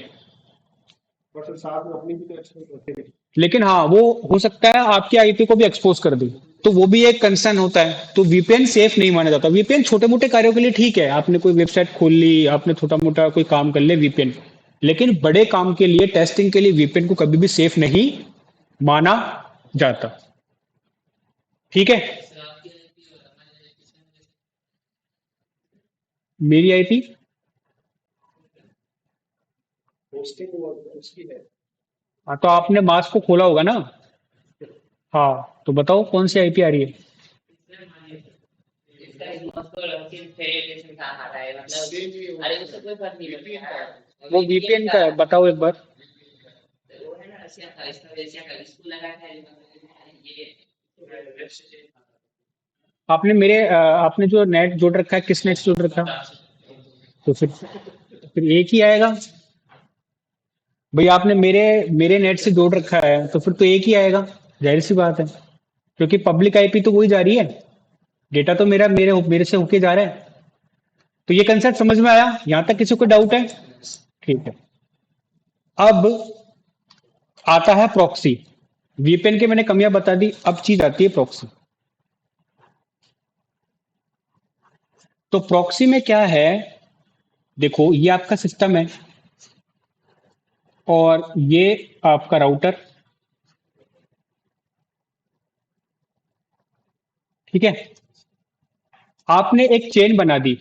बट साथ में अपनी भी तो एक्सपोर्ट होते हैं। लेकिन हाँ वो हो सकता है आपकी आईपी को भी एक्सपोज कर दे, तो वो भी एक कंसर्न होता है। तो वीपीएन सेफ नहीं माना जाता। वीपीएन छोटे मोटे कार्यों के लिए ठीक है, आपने कोई वेबसाइट खोल ली, आपने छोटा मोटा कोई काम कर ले वीपीएन, लेकिन बड़े काम के लिए, टेस्टिंग के लिए वीपीएन को कभी भी सेफ नहीं माना जाता। ठीक है? मेरी आईपी होस्टिंग वो उसकी है। हाँ तो आपने मास्क को खोला होगा ना? हाँ तो बताओ कौन सी आईपी आ रही है? इसका उसको सिर्फ फेडरेशन का आता है मतलब। अरे उससे कोई फर्क नहीं पड़ता। वो वीपीएन का है, बताओ एक बार। वो है ना रशिया का, इसका रशिया का इसको लगा है ये। आपने जो नेट जोड़ रखा है, किस नेट से जोड़ रखा है? तो फिर एक ही आएगा। भाई आपने मेरे मेरे नेट से जोड़ रखा है तो फिर तो एक ही आएगा, जाहिर सी बात है, क्योंकि पब्लिक आईपी तो वही जा रही है, डेटा तो मेरे मेरे से होके जा रहा है। तो ये कंसेप्ट समझ में आया? यहां तक किसी को डाउट है? ठीक है। अब आता है प्रॉक्सी। वीपीएन के मैंने कमियां बता दी, अब चीज आती है प्रॉक्सी। तो प्रॉक्सी में क्या है? देखो ये आपका सिस्टम है और ये आपका राउटर। ठीक है? आपने एक चेन बना दी।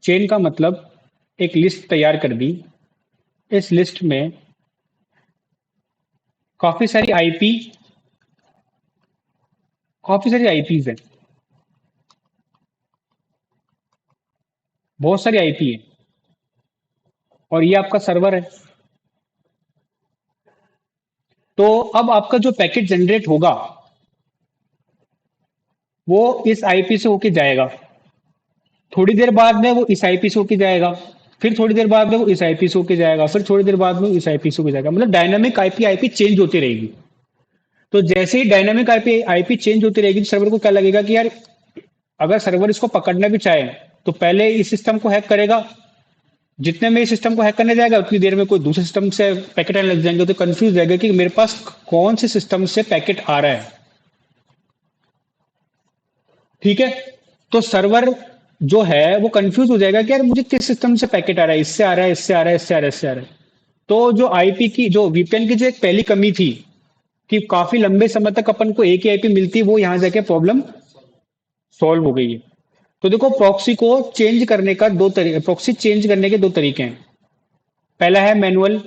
चेन का मतलब एक लिस्ट तैयार कर दी। इस लिस्ट में काफी सारी आईपी काफी सारी आईपीज हैं, बहुत सारी आईपी है, और ये आपका सर्वर है। तो अब आपका जो पैकेट जनरेट होगा वो इस आईपी से होके जाएगा, थोड़ी देर बाद में वो इस आईपी से होके जाएगा, फिर थोड़ी देर बाद में वो इस आईपी से होके जाएगा, फिर थोड़ी देर बाद में वो इस आईपी से होके जाएगा। मतलब डायनामिक आईपी आईपी चेंज होती रहेगी। तो जैसे ही डायनामिक आईपी आईपी चेंज होती रहेगी तो सर्वर को क्या लगेगा कि यार, अगर सर्वर इसको पकड़ना भी चाहे तो पहले इस सिस्टम को हैक करेगा, जितने में इस सिस्टम को हैक करने जाएगा उतनी देर में कोई दूसरे सिस्टम से पैकेट आने लग जाएंगे, तो कंफ्यूज रहेगा कि मेरे पास कौन से सिस्टम से पैकेट आ रहा है। ठीक है? तो सर्वर जो है वो कंफ्यूज हो जाएगा कि यार मुझे किस सिस्टम से पैकेट आ रहा है, इससे आ रहा है, इससे आ रहा है, इससे आ रहा है, इससे आ रहा है। तो जो आईपी की, जो वीपीएन की जो एक पहली कमी थी कि काफी लंबे समय तक अपन को एक ही आईपी मिलती, वो यहां जाके प्रॉब्लम सॉल्व हो गई है। तो देखो प्रॉक्सी को चेंज करने का दो तरीके, प्रॉक्सी चेंज करने के दो तरीके हैं। पहला है मैनुअल,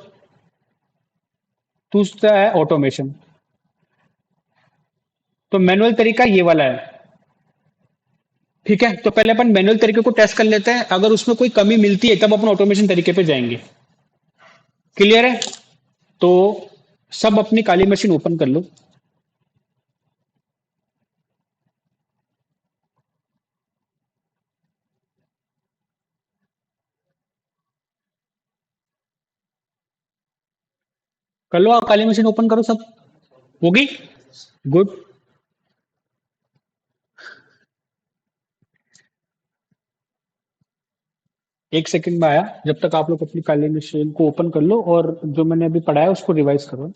दूसरा है ऑटोमेशन। तो मैनुअल तरीका ये वाला है। ठीक है? तो पहले अपन मैनुअल तरीके को टेस्ट कर लेते हैं, अगर उसमें कोई कमी मिलती है तब अपन ऑटोमेशन तरीके पे जाएंगे। क्लियर है? तो सब अपनी काली मशीन ओपन कर लो। कर लो, आप काली मशीन ओपन करो सब। होगी? गुड। एक सेकंड में आया, जब तक आप लोग अपनी काली मशीन को ओपन कर लो और जो मैंने अभी पढ़ाया उसको रिवाइज करो।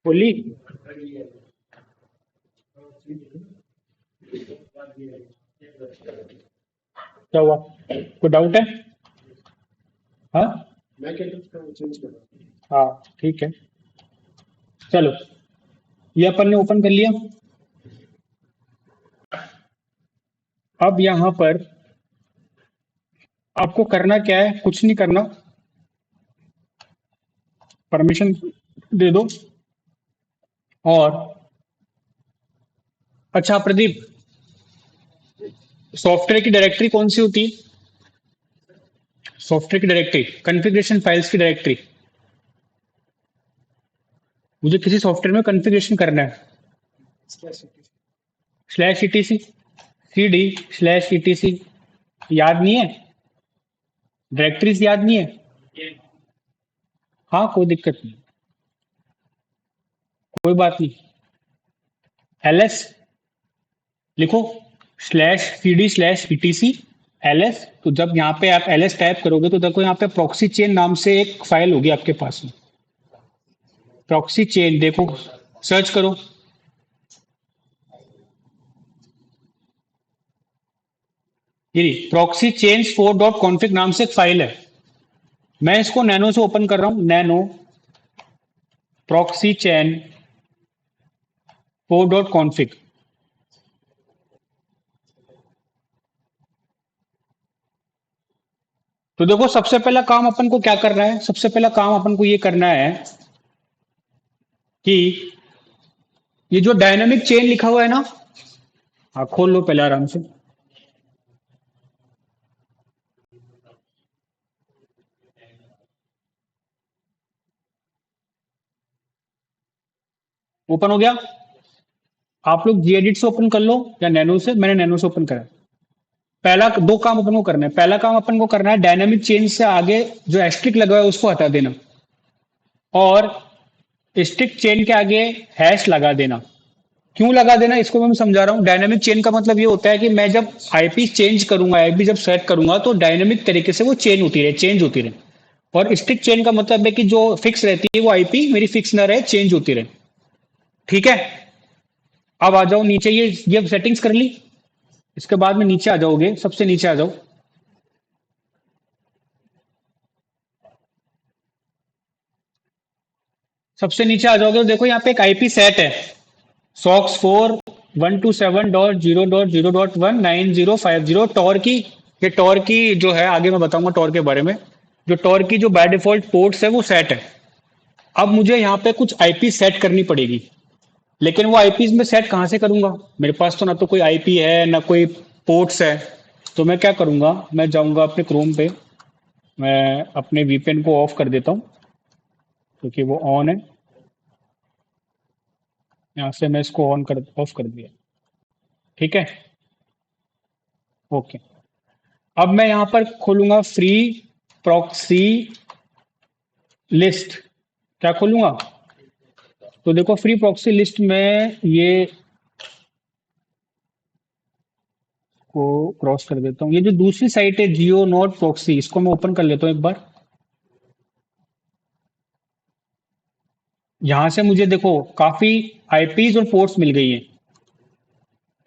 बोली क्या हुआ, कोई डाउट है? हाँ मैं क्या करता हूँ चेंज कर रहा हूँ। हाँ ठीक है, चलो ये अपन ने ओपन कर लिया। अब यहां पर आपको करना क्या है, कुछ नहीं करना, परमिशन दे दो और अच्छा प्रदीप, सॉफ्टवेयर की डायरेक्टरी कौन सी होती है? सॉफ्टवेयर की डायरेक्टरी, कॉन्फ़िगरेशन फाइल्स की डायरेक्टरी। मुझे किसी सॉफ्टवेयर में कॉन्फ़िगरेशन करना है, slash etc CD slash etc, याद नहीं है? डायरेक्टरीज याद नहीं है? ये हाँ कोई दिक्कत नहीं, कोई बात नहीं। एलएस लिखो, slash CD slash etc LS. तो जब यहाँ पे आप एलएस टाइप करोगे तो देखो यहाँ पे प्रॉक्सी चेन नाम से एक फाइल होगी आपके पास में। प्रॉक्सी चेन देखो, सर्च करो। ये प्रॉक्सी चेन्स 4.config नाम से एक फाइल है। मैं इसको नैनो से ओपन कर रहा हूँ, नैनो प्रॉक्सी चैन 4.config। तो देखो सबसे पहला काम अपन को क्या करना है, सबसे पहला काम अपन को ये करना है कि ये जो डायनामिक चेन लिखा हुआ है ना, हाँ खोल लो पहले आराम से। ओपन हो गया? आप लोग gedit से ओपन कर लो या नैनो से, मैंने नैनो से ओपन करा। पहला दो काम अपन को करना है, पहला काम अपन को करना है डायनामिक चेन से आगे जो एस्ट्रिक लगा हुआ है उसको हटा देना, और स्टिक चेन के आगे हैश लगा देना। क्यों लगा देना इसको मैं समझा रहा हूँ। डायनामिक चेन का मतलब ये होता है कि मैं जब आईपी चेंज करूंगा, आईपी जब सेट करूंगा तो डायनामिक तरीके से वो चेन होती रहे, चेंज होती रहे। और स्टिक चेन का मतलब है कि जो फिक्स रहती है वो आईपी मेरी फिक्स ना रहे, चेंज होती रहे। ठीक है, अब आ जाओ नीचे, ये सेटिंग्स कर ली। इसके बाद में नीचे आ जाओगे, सबसे नीचे आ जाओ। सबसे नीचे आ जाओगे तो देखो यहाँ पे एक आईपी सेट है, सॉक्स 4 127.0.0.19050 टॉर की। ये टॉर की जो है, आगे मैं बताऊंगा टॉर के बारे में। जो टॉर की जो बाय डिफॉल्ट पोर्ट्स है वो सेट है। अब मुझे यहाँ पे कुछ आईपी सेट करनी पड़ेगी, लेकिन वो आईपीज में सेट कहाँ से करूंगा? मेरे पास तो ना तो कोई आईपी है ना कोई पोर्ट्स है। तो मैं क्या करूंगा, मैं जाऊंगा अपने क्रोम पे, मैं अपने वीपीएन को ऑफ कर देता हूँ क्योंकि वो ऑन है। यहाँ से मैं इसको ऑफ कर दिया। ठीक है, ओके। अब मैं यहाँ पर खोलूंगा फ्री प्रॉक्सी लिस्ट। क्या खोलूंगा? तो देखो फ्री प्रॉक्सी लिस्ट में ये को क्रॉस कर देता हूँ। ये जो दूसरी साइट है जियो नोट प्रॉक्सी, इसको मैं ओपन कर लेता हूँ एक बार। यहां से मुझे देखो काफी आईपीज और पोर्ट्स मिल गई हैं।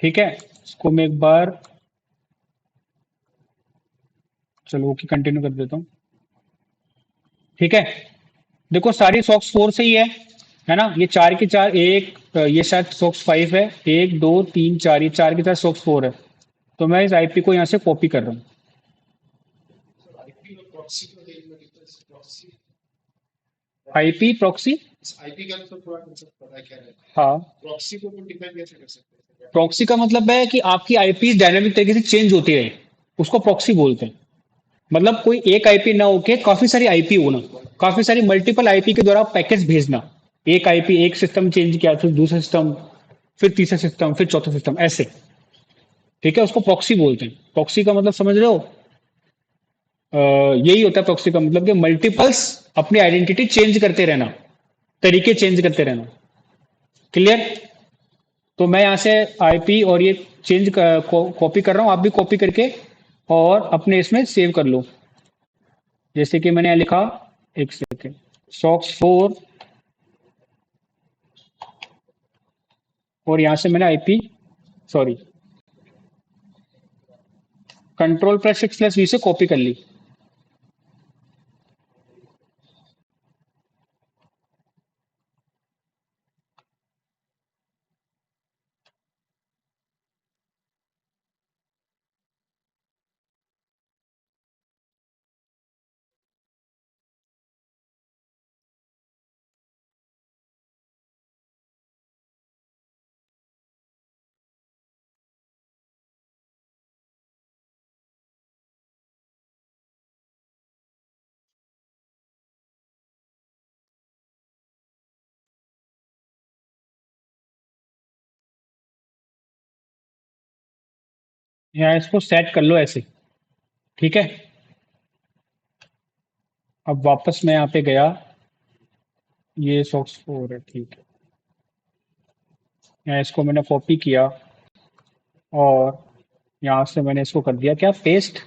ठीक है, इसको मैं एक बार, चलो ओके कंटिन्यू कर देता हूँ। ठीक है, देखो सारी सॉक्स 4 से ही है ना? ये चार की चार, एक ये शायद सॉक्स 5 है, एक दो तीन चार, ये चार की चार सॉक्स 4 है। तो मैं इस आईपी को यहाँ से कॉपी कर रहा हूँ। आईपी और प्रॉक्सी को देखना प्रॉक्सी आईपी प्रॉक्सी, आईपी का तो थोड़ा कंसेप्ट पता है क्या है। हाँ। प्रॉक्सी को डिफाइन कैसे कर सकते हैं? प्रॉक्सी का मतलब है कि आपकी आईपी डायनामिक तरीके से चेंज होती रहे, उसको प्रॉक्सी बोलते हैं। मतलब कोई एक आईपी ना होके काफी सारी आईपी होना, काफी सारी मल्टीपल आईपी के द्वारा पैकेज भेजना। एक आईपी, एक सिस्टम चेंज किया, फिर दूसरा सिस्टम, फिर तीसरा सिस्टम, फिर चौथा सिस्टम, ऐसे। ठीक है, उसको प्रॉक्सी बोलते हैं। प्रॉक्सी का मतलब समझ रहे हो? यही होता है प्रॉक्सी का मतलब कि मल्टीपल्स अपनी आइडेंटिटी चेंज करते रहना, तरीके चेंज करते रहना। क्लियर? तो मैं यहाँ से आईपी और ये चेंज कॉपी कर रहा हूँ, आप भी कॉपी करके और अपने इसमें सेव कर लो। जैसे कि मैंने यहाँ लिखा, एक सेकेंड, सॉक्स 4, और यहाँ से मैंने आईपी, सॉरी, कंट्रोल+6+V से कॉपी कर ली। यहाँ इसको सेट कर लो ऐसे। ठीक है, अब वापस मैं यहाँ पे गया, ये सॉक्स 4 है, ठीक है। यहाँ इसको मैंने कॉपी किया और यहाँ से मैंने इसको कर दिया क्या, पेस्ट।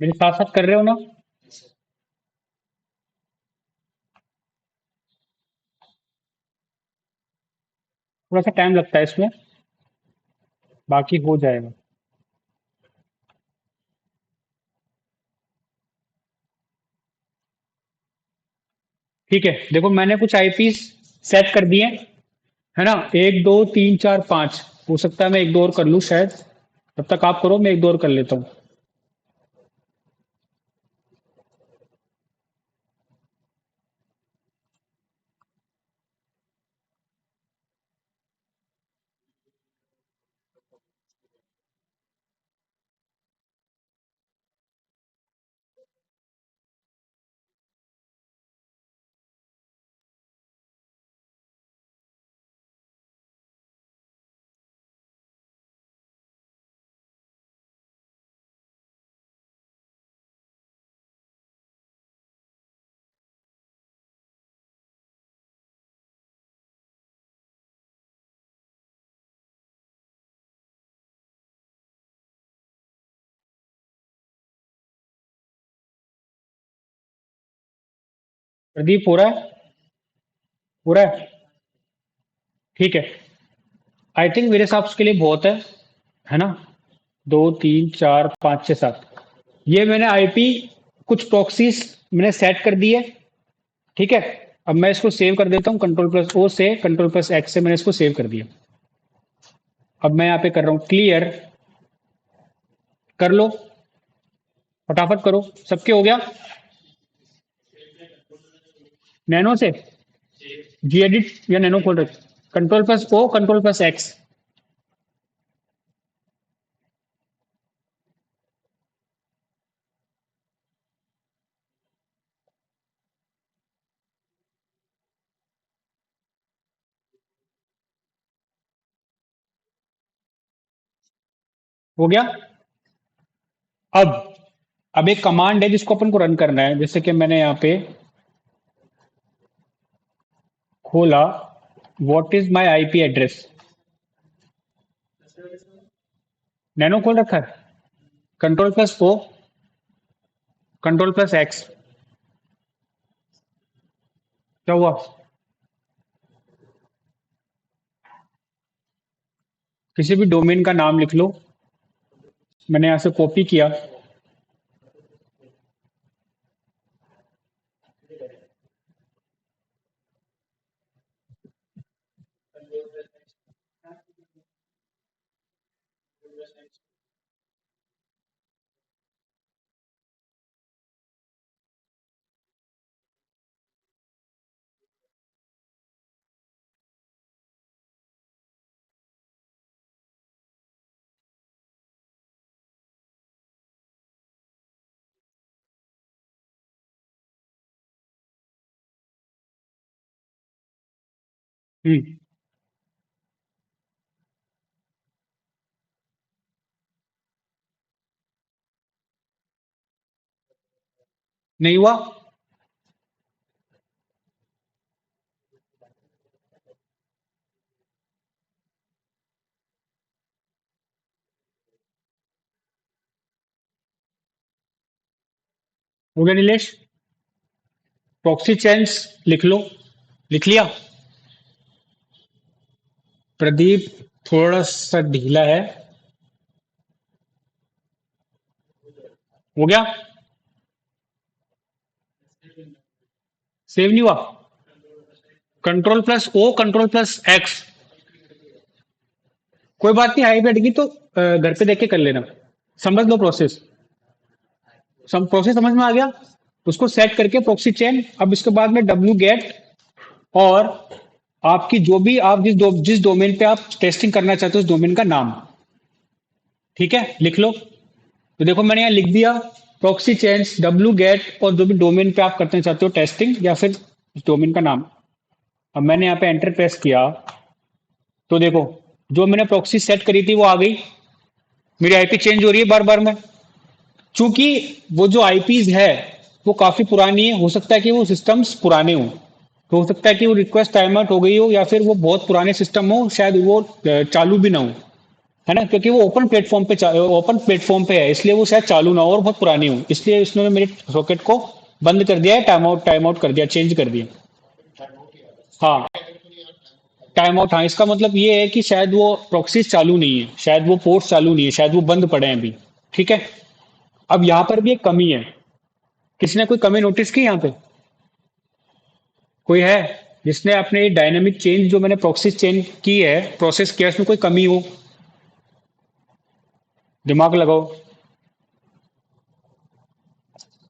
मेरे साथ साथ कर रहे हो ना? थोड़ा सा टाइम लगता है इसमें, बाकी हो जाएगा। ठीक है, देखो मैंने कुछ आईपी सेट कर दिए, है ना? 1 2 3 4 5, हो सकता है मैं एक दो और कर लूँ शायद। तब तक आप करो, मैं एक दो और कर लेता हूँ। प्रदीप पूरा है? पूरा है? ठीक है। आई थिंक मेरे हिसाब के लिए बहुत है ना? 2 3 4 5 6 7, ये मैंने आईपी कुछ प्रॉक्सीज मैंने सेट कर दिए। ठीक है, अब मैं इसको सेव कर देता हूँ, कंट्रोल+O से, कंट्रोल+X से मैंने इसको सेव कर दिया। अब मैं यहाँ पे कर रहा हूँ क्लियर। कर लो, फटाफट करो, सबके हो गया? नैनो से जी एडिट या नैनो खोल रखे? कंट्रोल+O, कंट्रोल+X। हो गया? अब अब एक कमांड है जिसको अपन को रन करना है, जैसे कि मैंने यहाँ पे खोला, what is my IP address. Nano खोल रखा है, कंट्रोल+O, कंट्रोल+X। क्या हुआ? किसी भी डोमेन का नाम लिख लो, मैंने यहाँ से कॉपी किया। हम्म। नहीं हुआ। हो गया नीलेश? प्रॉक्सी चेंज लिख लो। लिख लिया? प्रदीप थोड़ा सा ढीला है। हो गया? सेव नहीं हुआ? Control plus O, control plus X. कोई बात नहीं, आई बैठेगी तो घर पे देख के कर लेना। समझ लो प्रोसेस। प्रोसेस समझ में आ गया? उसको सेट करके प्रॉक्सी चेन, अब इसके बाद में डब्ल्यू गेट, और आपकी जो भी आप जिस डोमेन पे आप टेस्टिंग करना चाहते हो उस डोमेन का नाम। ठीक है, लिख लो। तो देखो मैंने यहाँ लिख दिया, प्रॉक्सी चेंज डब्ल्यू गेट और जो भी डोमेन पे आप करना चाहते हो टेस्टिंग, या फिर उस डोमेन का नाम। अब मैंने यहाँ पे एंटर प्रेस किया, तो देखो जो मैंने प्रॉक्सी सेट करी थी वो आ गई। मेरी आईपी चेंज हो रही है बार बार में, चूंकि वो जो आईपीज है वो काफी पुरानी है। हो सकता है कि वो सिस्टम्स पुराने हों, तो हो सकता है कि वो रिक्वेस्ट टाइम आउट हो गई हो, या फिर वो बहुत पुराने सिस्टम हो, शायद वो चालू भी ना हो, है ना, क्योंकि वो ओपन प्लेटफॉर्म पे है, इसलिए वो शायद चालू ना हो और बहुत पुरानी हो, इसलिए इसने मेरे सॉकेट को बंद कर दिया है, टाइम आउट कर दिया, चेंज कर दिया। हाँ, टाइम आउट। हाँ, इसका मतलब ये है कि शायद वो प्रॉक्सीज चालू नहीं है, शायद वो पोर्ट्स चालू नहीं है, शायद वो बंद पड़े हैं अभी। ठीक है। अब यहाँ पर भी एक कमी है। किसी ने कोई कमी नोटिस की यहाँ पे? कोई है जिसने अपने डायनेमिक चेंज जो मैंने प्रोसेस चेंज की है, प्रोसेस किया, उसमें कोई कमी हो? दिमाग लगाओ।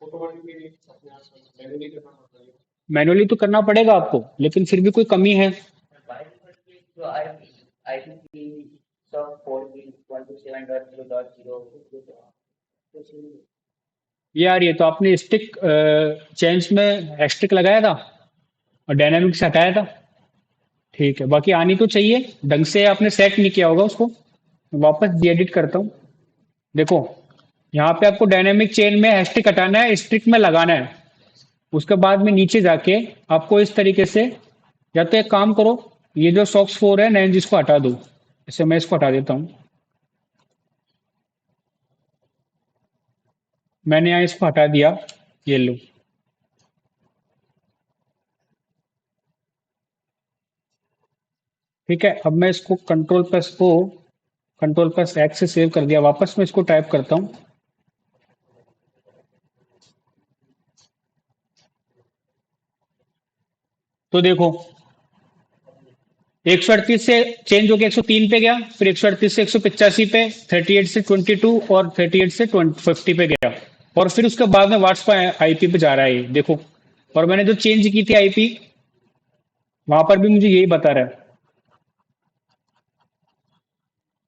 ऑटोमेटिकली अपने आप से मैनुअली करना पड़ता है। मैनुअली तो करना पड़ेगा आपको, लेकिन फिर भी कोई कमी है। बाय डिफॉल्ट की जो आईपी सब 4.127.0.0 कुछ नहीं। ये यार, ये तो आपने स्टिक चेंज में हैशटैग लगाया था और डायनामिक से हटाया था। ठीक है, बाकी आनी तो चाहिए, ढंग से आपने सेट नहीं किया होगा उसको। वापस एडिट करता हूँ। देखो, यहाँ पे आपको डायनेमिक चेन में हैशटैग हटाना है, स्ट्रिक में लगाना है। उसके बाद में नीचे जाके आपको इस तरीके से, या तो एक काम करो, ये जो सॉक्स 4 है नैन, जिसको हटा दो। जैसे मैं इसको हटा देता हूँ, मैंने यहाँ इसको हटा दिया, ये लो। ठीक है, अब मैं इसको कंट्रोल प्लस एक्स से सेव कर दिया, वापस मैं इसको टाइप करता हूँ। तो देखो 138 से चेंज होकर 103 पे गया, फिर 138 से 185 पे, 38 से 22 और 38 से 50 पे गया, और फिर उसके बाद में व्हाट्सएप आईपी पे जा रहा है ये देखो। और मैंने जो चेंज की थी आईपी, वहां पर भी मुझे यही बता रहा है,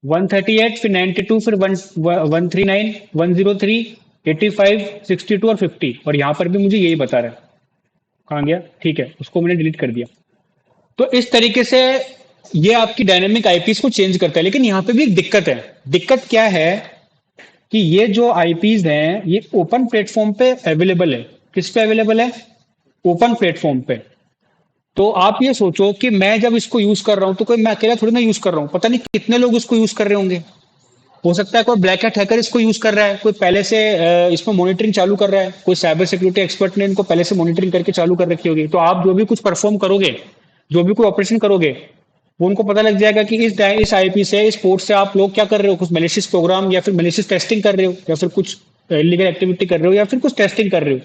138, फिर 92, फिर 139, 103, 85, 62 और 50, और यहाँ पर भी मुझे यही बता रहा है। कहाँ गया? ठीक है, उसको मैंने डिलीट कर दिया। तो इस तरीके से ये आपकी डायनेमिक आईपीस को चेंज करता है, लेकिन यहाँ पे भी एक दिक्कत है। दिक्कत क्या है कि ये जो आईपीज हैं ये ओपन प्लेटफॉर्म पे अवेलेबल है। किस पे अवेलेबल है? ओपन प्लेटफॉर्म पे। तो आप ये सोचो कि मैं जब इसको यूज कर रहा हूं, तो कोई मैं अकेला थोड़ी ना यूज कर रहा हूं, पता नहीं कितने लोग इसको यूज कर रहे होंगे। हो सकता है कोई ब्लैक हैट हैकर इसको यूज कर रहा है, कोई पहले से इसमें मॉनिटरिंग चालू कर रहा है, कोई साइबर सिक्योरिटी एक्सपर्ट ने इनको पहले से मॉनिटरिंग करके चालू कर रखी होगी। तो आप जो भी कुछ परफॉर्म करोगे, जो भी कोई ऑपरेशन करोगे, वो उनको पता लग जाएगा कि इस आईपी से, इस पोर्ट से आप लोग क्या कर रहे हो, कुछ मेलिशियस प्रोग्राम या फिर मेलिशियस टेस्टिंग कर रहे हो, या फिर कुछ इलीगल एक्टिविटी कर रहे हो, या फिर कुछ टेस्टिंग कर रहे हो।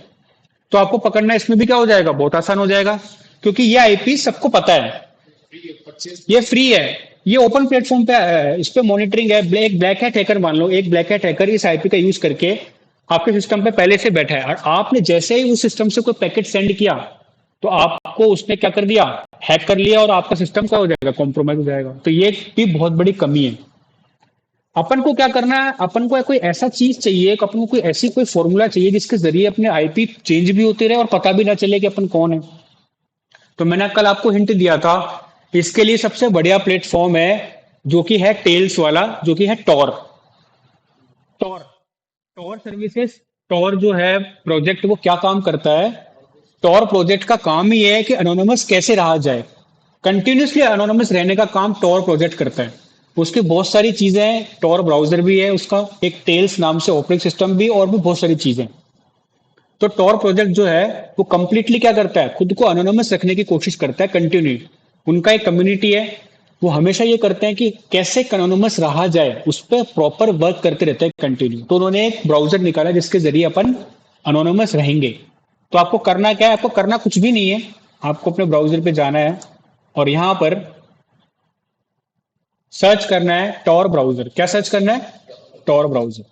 तो आपको पकड़ना इसमें भी क्या हो जाएगा, बहुत आसान हो जाएगा, क्योंकि ये आईपी सबको पता है, फ्री परचेज। ये फ्री है, ये ओपन प्लेटफॉर्म पे है, इस पे मॉनिटरिंग है। एक ब्लैक हैट हैकर मान लो, एक ब्लैक हैट हैकर इस आईपी का यूज करके आपके सिस्टम पे पहले से बैठा है, और आपने जैसे ही उस सिस्टम से कोई पैकेट सेंड किया, तो आपको उसने क्या कर दिया, हैक कर लिया, और आपका सिस्टम क्या हो जाएगा, कॉम्प्रोमाइज हो जाएगा। तो ये भी बहुत बड़ी कमी है। अपन को क्या करना है, अपन को कोई ऐसा चीज चाहिए, अपन को कोई ऐसी कोई फॉर्मूला चाहिए जिसके जरिए अपने आईपी चेंज भी होते रहे और पता भी ना चले कि अपन कौन है। तो मैंने कल आपको हिंट दिया था इसके लिए सबसे बढ़िया प्लेटफॉर्म है जो कि है टेल्स वाला, जो कि है Tor. Tor Tor services. Tor जो है प्रोजेक्ट, वो क्या काम करता है? टॉर प्रोजेक्ट का काम ही है कि अनोनिमस कैसे रहा जाए। कंटिन्यूसली अनोनिमस रहने का काम टॉर प्रोजेक्ट करता है। उसकी बहुत सारी चीजें हैं, टॉर ब्राउजर भी है उसका, एक टेल्स नाम से ऑपरेटिंग सिस्टम भी, और भी बहुत सारी चीजें। तो टॉर प्रोजेक्ट जो है वो कंप्लीटली क्या करता है, खुद को अनोनिमस रखने की कोशिश करता है कंटिन्यू। उनका एक कम्युनिटी है, वो हमेशा ये करते हैं कि कैसे अनोनिमस रहा जाए, उस पर प्रॉपर वर्क करते रहते हैं कंटिन्यू। तो उन्होंने एक ब्राउजर निकाला जिसके जरिए अपन अनोनिमस रहेंगे। तो आपको करना क्या है? आपको करना कुछ भी नहीं है। आपको अपने ब्राउजर पे जाना है और यहां पर सर्च करना है टॉर ब्राउजर। क्या सर्च करना है? Tor browser.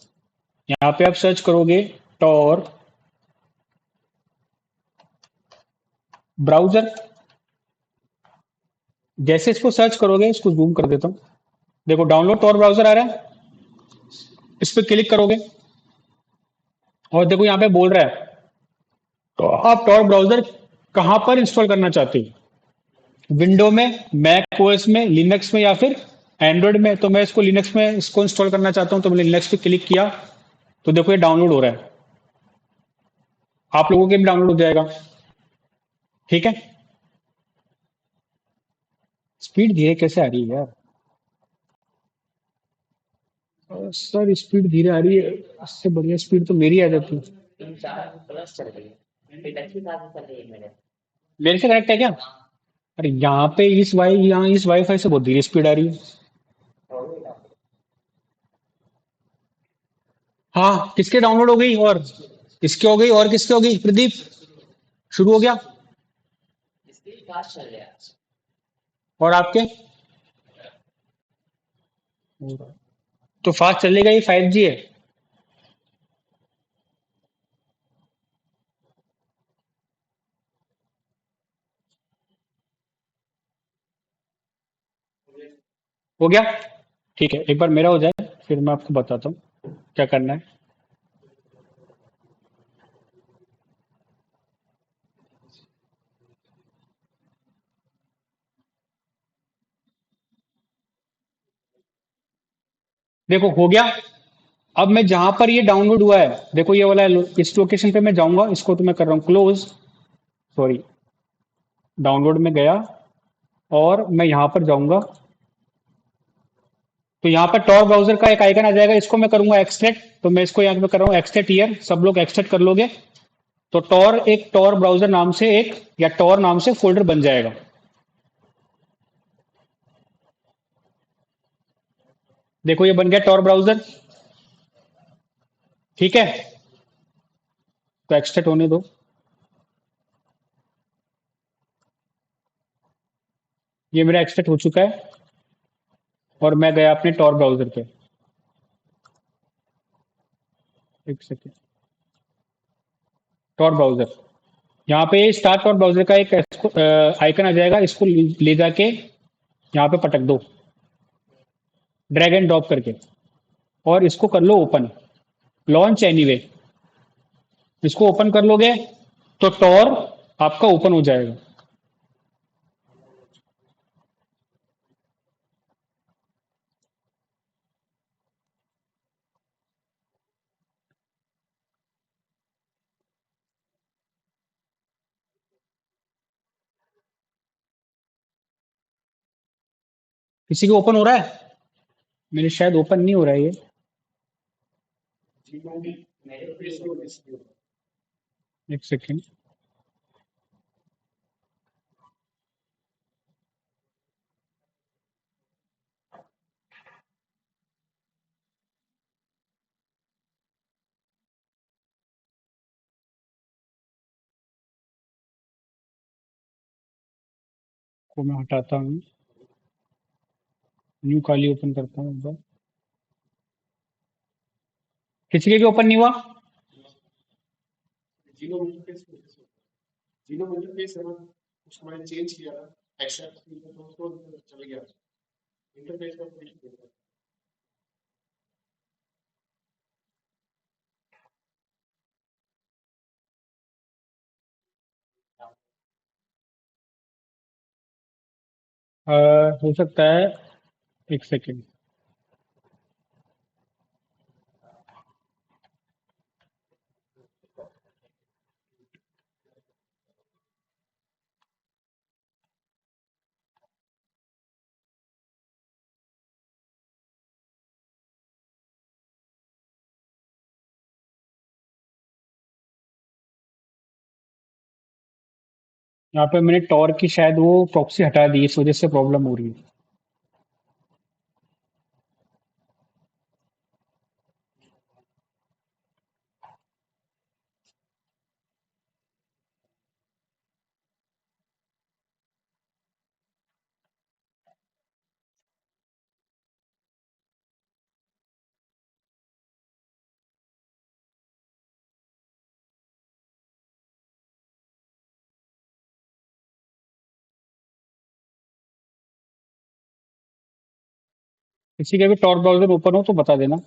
यहां पे आप सर्च करोगे टॉर ब्राउजर। जैसे इसको सर्च करोगे, इसको जूम कर देता हूं, देखो डाउनलोड टॉर ब्राउजर आ रहा है। इस पर क्लिक करोगे और देखो यहां पे बोल रहा है तो आप टॉर ब्राउजर कहां पर इंस्टॉल करना चाहते हो? विंडो में, मैक ओएस में, लिनक्स में, या फिर एंड्रॉइड में? तो मैं इसको लिनक्स में इसको इंस्टॉल करना चाहता हूं, तो मैंने लिनक्स पे क्लिक किया। तो देखो ये डाउनलोड हो रहा है। आप लोगों के भी डाउनलोड हो जाएगा। ठीक है। स्पीड धीरे कैसे आ रही है यार? सर स्पीड धीरे आ रही है, इससे बढ़िया स्पीड तो मेरी आ जाती है। 3-4 प्लस चल रही है, फिर अच्छी खासी चल रही है मेरे। मेरे से कनेक्ट है क्या? अरे यहाँ पे यहाँ इस वाईफाई से बहुत धीरे स्पीड आ रही है। हाँ, किसके डाउनलोड हो गई? और इसके हो गई, और किसके हो गई? प्रदीप, शुरू हो गया। इसके फास्ट चल रहा है। और आपके? तो फास्ट चलेगा, ये 5G है। हो गया। ठीक है, एक बार मेरा हो जाए फिर मैं आपको बताता हूँ क्या करना है। देखो हो गया। अब मैं जहां पर ये डाउनलोड हुआ है, देखो ये वाला इस लोकेशन पे मैं जाऊंगा, इसको तो मैं कर रहा हूँ क्लोज। सॉरी, डाउनलोड में गया और मैं यहां पर जाऊंगा। तो यहाँ पर टॉर ब्राउजर का एक आइकन आ जाएगा, इसको मैं करूंगा एक्सट्रैक्ट। तो मैं इसको यहाँ पे कर रहा हूँ एक्सट्रैक्ट हियर, सब लोग एक्सट्रैक्ट कर लोगे। तो टॉर, एक टॉर ब्राउजर नाम से एक, या टॉर नाम से फोल्डर बन जाएगा। देखो ये बन गया टॉर ब्राउजर। ठीक है, तो एक्सट्रैक्ट होने दो। ये मेरा एक्सट्रैक्ट हो चुका है और मैं गया अपने टॉर ब्राउजर पे। एक सेकेंड। टॉर ब्राउजर, यहाँ पे स्टार्ट टॉर ब्राउजर का एक आइकन आ जाएगा, इसको ले जाके यहाँ पे पटक दो, ड्रैग एंड ड्रॉप करके, और इसको कर लो ओपन, लॉन्च एनीवे। इसको ओपन कर लोगे तो टॉर आपका ओपन हो जाएगा। किसी को ओपन हो रहा है? मेरे शायद ओपन नहीं हो रहा है ये। एक सेकेंड। को मैं हटाता हूँ, न्यू काली ओपन करता हूँ एक बार। किसी के भी ओपन नहीं हुआ? जीनोम इंटरफेस जीनोम इंटरफेस है ना, उसको मैंने चेंज किया था, एक्सेप्ट तो उसको चल गया इंटरफेस का। हो सकता है, एक सेकेंड। यहाँ पे मैंने टॉर की शायद वो प्रॉक्सी हटा दी, इस वजह से प्रॉब्लम हो रही है। किसी का भी टॉर ब्राउजर ओपन हो तो बता देना।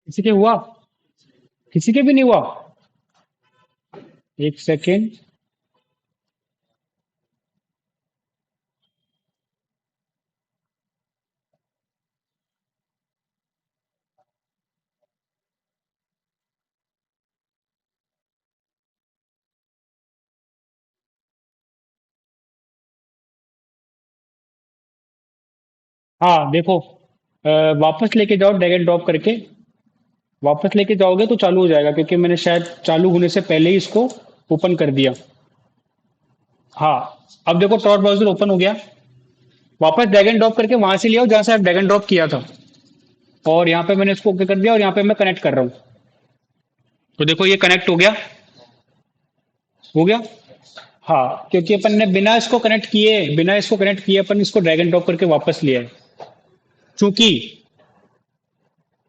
किसी के हुआ? किसी के भी नहीं हुआ? एक सेकेंड। हाँ देखो, वापस लेके जाओ, ड्रैग एंड ड्रॉप करके वापस लेके जाओगे तो चालू हो जाएगा, क्योंकि मैंने शायद चालू होने से पहले ही इसको ओपन कर दिया। हाँ, अब देखो टॉर ब्राउजर ओपन हो गया। वापस ड्रैग एंड ड्रॉप करके वहां से ले आओ जहां से आप ड्रैग एंड ड्रॉप किया था, और यहाँ पे मैंने इसको ओके कर दिया, और यहाँ पे मैं कनेक्ट कर रहा हूँ। तो देखो ये कनेक्ट हो गया। हो गया। हाँ, क्योंकि अपन ने बिना इसको कनेक्ट किए अपन इसको ड्रैग एंड ड्रॉप करके वापस लिया है। चूंकि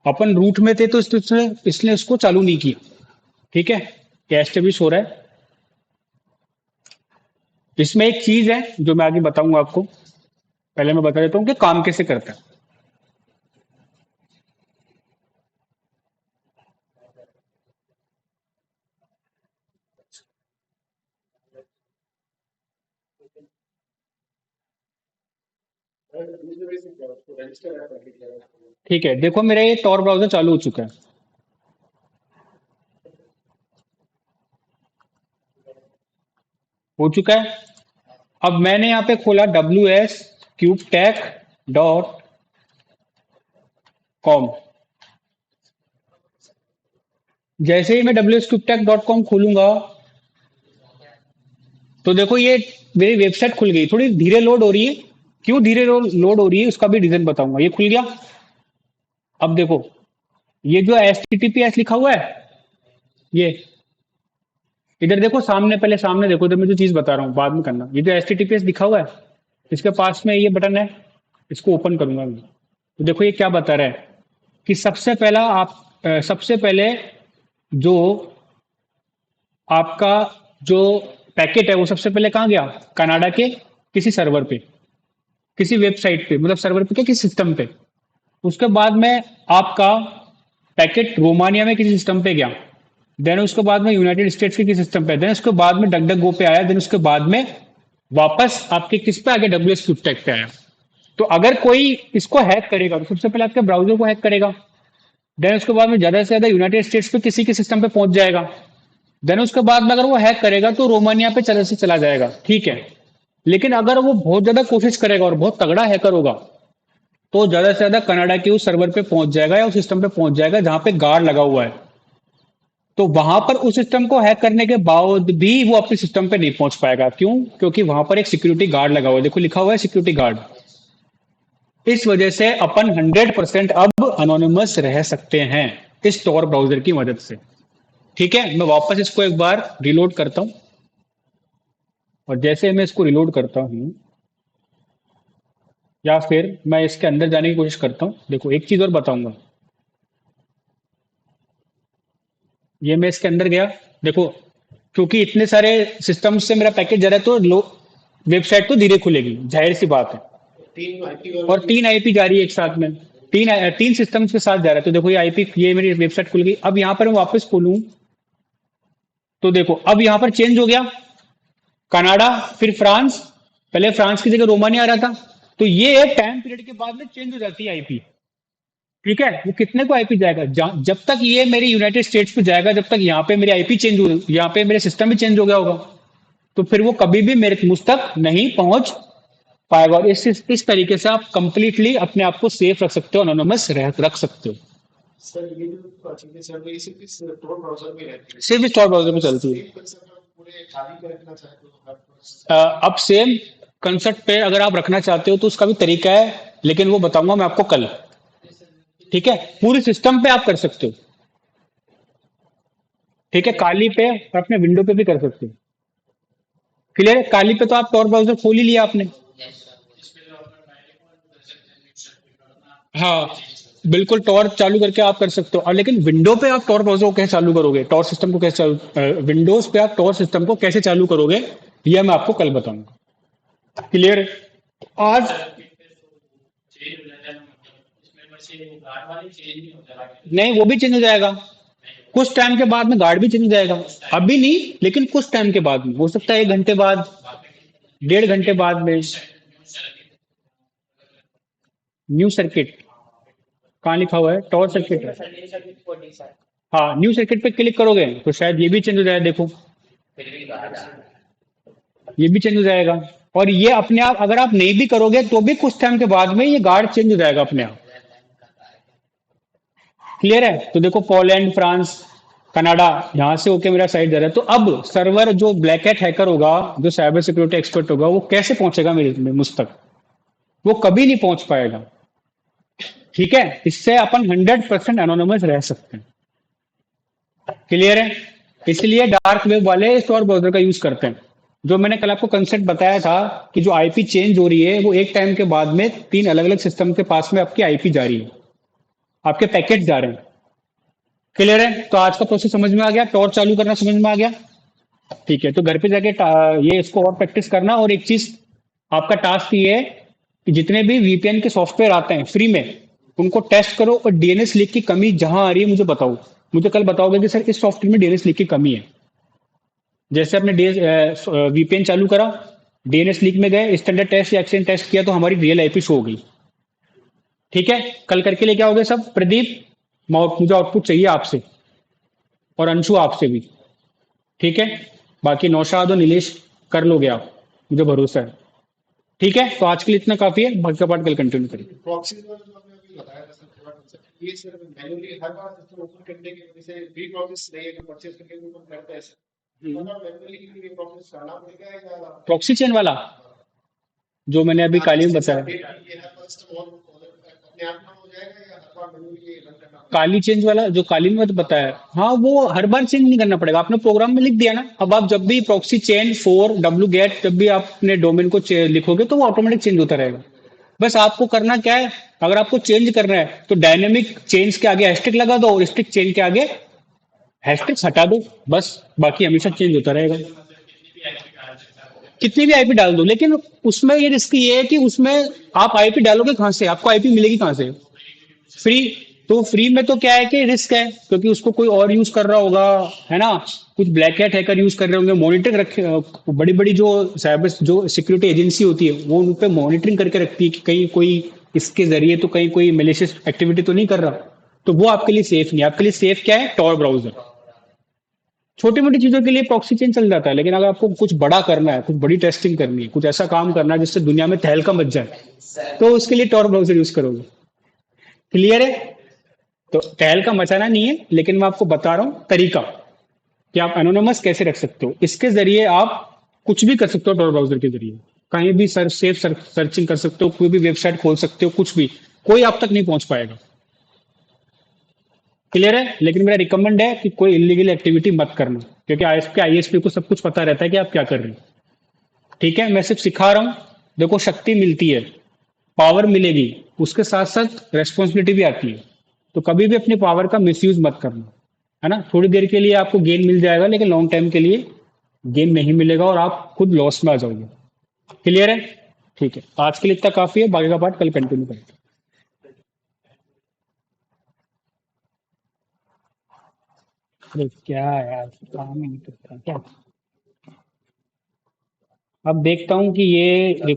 अपन रूट में थे तो इसलिए इसको चालू नहीं किया। ठीक है, ये एस्टेब्लिश हो रहा है। इसमें एक चीज है जो मैं आगे बताऊंगा आपको, पहले मैं बता देता हूँ कि काम कैसे करता है। दूसरे वे से क्या उसको रजिस्टर ऐप करके किया है। ठीक है, देखो मेरा ये टॉर ब्राउजर चालू हो चुका है। हो चुका है। अब मैंने यहाँ पे खोला wscubetech.com। जैसे ही मैं wscubetech.com खोलूंगा तो देखो ये मेरी वेबसाइट खुल गई। थोड़ी धीरे लोड हो रही है, क्यों धीरे लोड हो रही है उसका भी रीजन बताऊंगा। ये खुल गया। अब देखो, ये जो HTTPS लिखा हुआ है, ये इधर देखो सामने, पहले सामने देखो, इधर मैं जो चीज बता रहा हूँ बाद में करना। ये जो HTTPS लिखा हुआ है, इसके पास में ये बटन है, इसको ओपन करूंगा मैं। तो देखो ये क्या बता रहा है कि सबसे पहले जो आपका जो पैकेट है वो सबसे पहले कहाँ गया, कनाडा के किसी सर्वर पे, किसी वेबसाइट पे, मतलब सर्वर पे क्या, किसी सिस्टम पे। उसके बाद में आपका पैकेट रोमानिया में किसी सिस्टम पे गया। देन उसके बाद में यूनाइटेड स्टेट्स के किसी सिस्टम पे, देन उसके बाद में डक डक गो पे आया, देन उसके बाद में वापस आपके किस पे आ गया, WSCubetech पे आया। तो अगर कोई इसको हैक करेगा तो सबसे पहले आपके ब्राउजर को हैक करेगा। देन उसके बाद में ज्यादा से ज्यादा यूनाइटेड स्टेट्स पे किसी के सिस्टम पे पहुंच जाएगा। देन उसके बाद में अगर वो हैक करेगा तो रोमानिया पे चले से चला जाएगा। ठीक है, लेकिन अगर वो बहुत ज्यादा कोशिश करेगा और बहुत तगड़ा हैकर होगा तो ज्यादा से ज्यादा कनाडा के उस सर्वर पे पहुंच जाएगा या उस सिस्टम पे पहुंच जाएगा जहां पे गार्ड लगा हुआ है। तो वहां पर उस सिस्टम को हैक करने के बाद भी वो अपने सिस्टम पे नहीं पहुंच पाएगा। क्यों? क्योंकि वहां पर एक सिक्योरिटी गार्ड लगा हुआ है, देखो लिखा हुआ है सिक्योरिटी गार्ड। इस वजह से अपन 100% अब अनोनिमस रह सकते हैं इस टॉर ब्राउजर की मदद से। ठीक है, मैं वापस इसको एक बार रिलोड करता हूं, और जैसे मैं इसको रिलोड करता हूं या फिर मैं इसके अंदर जाने की कोशिश करता हूं, देखो एक चीज और बताऊंगा। ये मैं इसके अंदर गया, देखो क्योंकि इतने सारे सिस्टम से मेरा पैकेज जा रहा है तो वेबसाइट तो धीरे खुलेगी, जाहिर सी बात है। तीन आईपी और 3 आईपी जा रही है एक साथ में, तीन सिस्टम्स के साथ जा रहा है। तो देखो ये आईपी, ये मेरी वेबसाइट खुल गई। अब यहाँ पर मैं वापस खोलूं तो देखो अब यहाँ पर चेंज हो गया, कनाडा फिर फ्रांस, पहले फ्रांस की जगह रोमानिया आ रहा था। तो ये टाइम पीरियड के बाद में चेंज हो जाती है आईपी। ठीक है, वो कितने को आईपी जाएगा, जब तक ये मेरे यूनाइटेड स्टेट्स पे जाएगा, जब तक यहाँ पे मेरी आईपी चेंज हो, यहाँ पे मेरे सिस्टम भी चेंज हो गया होगा, तो फिर वो कभी भी मेरे मुझ तक नहीं पहुंच पाएगा। और इस तरीके से आप कंप्लीटली अपने आप को सेफ रख सकते हो, अनोनिमस रख सकते हो। सर ये जो चीजें चल रही है सिर्फ इस टोर ब्राउजर में रहती है, सिर्फ इस टॉर ब्राउजर में चलती है। पूरे खाली कर रखना चाहते हो अब सेम कंसेप्ट पे अगर आप रखना चाहते हो तो उसका भी तरीका है, लेकिन वो बताऊंगा मैं आपको कल। ठीक है, पूरे सिस्टम पे आप कर सकते हो। ठीक है, काली पे और अपने विंडो पे भी कर सकते हो। क्लियर है? काली पे तो आप टॉर ब्राउजर खोल ही लिया आपने। हाँ बिल्कुल, टॉर चालू करके आप कर सकते हो। और लेकिन विंडो पे आप टॉर ब्राउजर को कैसे चालू करोगे, टॉर सिस्टम को कैसे विंडोज पे आप टॉर सिस्टम को कैसे चालू करोगे, यह मैं आपको कल बताऊंगा। क्लियर? आज नहीं, वो भी चेंज हो जाएगा कुछ टाइम के बाद में, गार्ड भी चेंज हो जाएगा। अभी नहीं, लेकिन कुछ टाइम के बाद में, हो सकता है 1 घंटे बाद, 1.5 घंटे बाद में। न्यू सर्किट कहाँ लिखा हुआ है? टॉर सर्किट है। हाँ, न्यू सर्किट पे क्लिक करोगे तो शायद ये भी चेंज हो जाए, देखो ये भी चेंज हो जाएगा। और ये अपने आप अगर आप नहीं भी करोगे तो भी कुछ टाइम के बाद में ये गार्ड चेंज हो जाएगा अपने आप। क्लियर है? तो देखो पोलैंड, फ्रांस, कनाडा, यहां से होके मेरा साइट जा रहा है। तो अब सर्वर जो ब्लैक हैट हैकर होगा, जो साइबर सिक्योरिटी एक्सपर्ट होगा, वो कैसे पहुंचेगा मेरे मुझ तक? वो कभी नहीं पहुंच पाएगा। ठीक है, इससे अपन 100% एनोनिमस रह सकते हैं। क्लियर है? इसलिए डार्क वेब वाले स्टोर ब्राउजर का यूज करते हैं। जो मैंने कल आपको कंसेप्ट बताया था कि जो आईपी चेंज हो रही है, वो एक टाइम के बाद में 3 अलग अलग सिस्टम के पास में आपकी आईपी जा रही है, आपके पैकेट जा रहे हैं। क्लियर है? तो आज का प्रोसेस समझ में आ गया, टॉर चालू करना समझ में आ गया। ठीक है, तो घर पे जाके ये इसको और प्रैक्टिस करना। और एक चीज आपका टास्क ये है कि जितने भी वीपीएन के सॉफ्टवेयर आते हैं फ्री में, उनको टेस्ट करो और डीएनएस लीक की कमी जहां आ रही है मुझे बताओ। मुझे कल बताओगे कि सर इस सॉफ्टवेयर में डीएनएस लीक की कमी है। जैसे आपने वीपीएन चालू करा, डीएनएस लीक में गए, स्टैंडर्ड टेस्ट या एक्सचेंज टेस्ट किया, तो हमारी रियल आईपी शो हो गई। ठीक है, कल करके लेके आओगे सब। प्रदीप, मुझे आउटपुट चाहिए आपसे, और अंशु आपसे भी। ठीक है, बाकी नौशाद और नीलेश कर लोगे आप, मुझे भरोसा है। ठीक है, तो आज के लिए इतना काफी है, बाकी का पार्ट कल कंटिन्यू करेंगे। प्रॉक्सी जो आपने अभी बताया था सर, थोड़ा concept, ये सर मैन्युअली हर बार सिस्टम ओपन करने की वजह से भी प्रोसेस नहीं है कि परचेज करके भी ओपन करते हैं सर, तो मैन्युअली ये प्रोसेस करना पड़ेगा या प्रॉक्सी चेन वाला जो मैंने अभी काली में बताया, ये हर बार सिस्टम अपने आप में हो जाएगा या हर बार मैन्युअली रन करना? काली चेंज वाला जो काली में बताया, हाँ वो हर बार चेंज नहीं करना पड़ेगा, आपने प्रोग्राम में लिख दिया ना। अब आप जब भी प्रॉक्सी चेन 4 wget जब भी आप अपने डोमेन को लिखोगे तो वो ऑटोमेटिक चेंज होता रहेगा। बस आपको करना क्या है, अगर आपको चेंज करना है तो डायनेमिक चेंज के आगे हैशटैग लगा दो और स्टिक चेन के आगे हैशटैग हटा दो, बस बाकी हमेशा चेंज होता रहेगा। कितनी भी आईपी डाल दो, लेकिन उसमें ये रिस्क ये है कि उसमें आप आईपी डालोगे कहां से, आपको आईपी मिलेगी कहां से? फ्री। तो फ्री में तो क्या है कि रिस्क है, क्योंकि उसको कोई और यूज कर रहा होगा, है ना, कुछ ब्लैक हैट हैकर यूज कर रहे होंगे, मॉनिटर रखे, बड़ी बड़ी जो साइबर जो सिक्योरिटी एजेंसी होती है वो उन पे मॉनिटरिंग करके रखती है कि कहीं कोई इसके जरिए तो कहीं कोई मैलिशियस एक्टिविटी तो नहीं कर रहा। तो वो आपके लिए सेफ नहीं। आपके लिए सेफ क्या है? Tor browser. छोटी मोटी चीजों के लिए प्रॉक्सी चेन चल जाता है, लेकिन अगर आपको कुछ बड़ा करना है, कुछ बड़ी टेस्टिंग करनी है, कुछ ऐसा काम करना है जिससे दुनिया में तहलका मच जाए, तो उसके लिए टॉर ब्राउजर यूज करोगे। क्लियर है? तो तहलका मचाना नहीं है, लेकिन मैं आपको बता रहा हूं तरीका कि आप एनोनिमस कैसे रख सकते हो। इसके जरिए आप कुछ भी कर सकते हो, टॉर ब्राउजर के जरिए कहीं भी सर्चिंग कर सकते हो, कोई भी वेबसाइट खोल सकते हो, कुछ भी, कोई आप तक नहीं पहुंच पाएगा। क्लियर है? लेकिन मेरा रिकमेंड है कि कोई इलीगल एक्टिविटी मत करना, क्योंकि आईएसपी आईएसपी को सब कुछ पता रहता है कि आप क्या कर रहे हो। ठीक है, मैं सिर्फ सिखा रहा हूं। देखो, शक्ति मिलती है, पावर मिलेगी, उसके साथ साथ रेस्पॉन्सिबिलिटी भी आती है। तो कभी भी अपनी पावर का मिसयूज मत करना, है ना। थोड़ी देर के लिए आपको गेन मिल जाएगा, लेकिन लॉन्ग टाइम के लिए गेन नहीं मिलेगा और आप खुद लॉस में आ जाओगे। क्लियर है? ठीक है, आज के लिए इतना काफी है, बाकी का पार्ट कल कंटिन्यू करेंगे। अरे क्या यार, काम ही नहीं करता क्या। अब देखता हूँ कि ये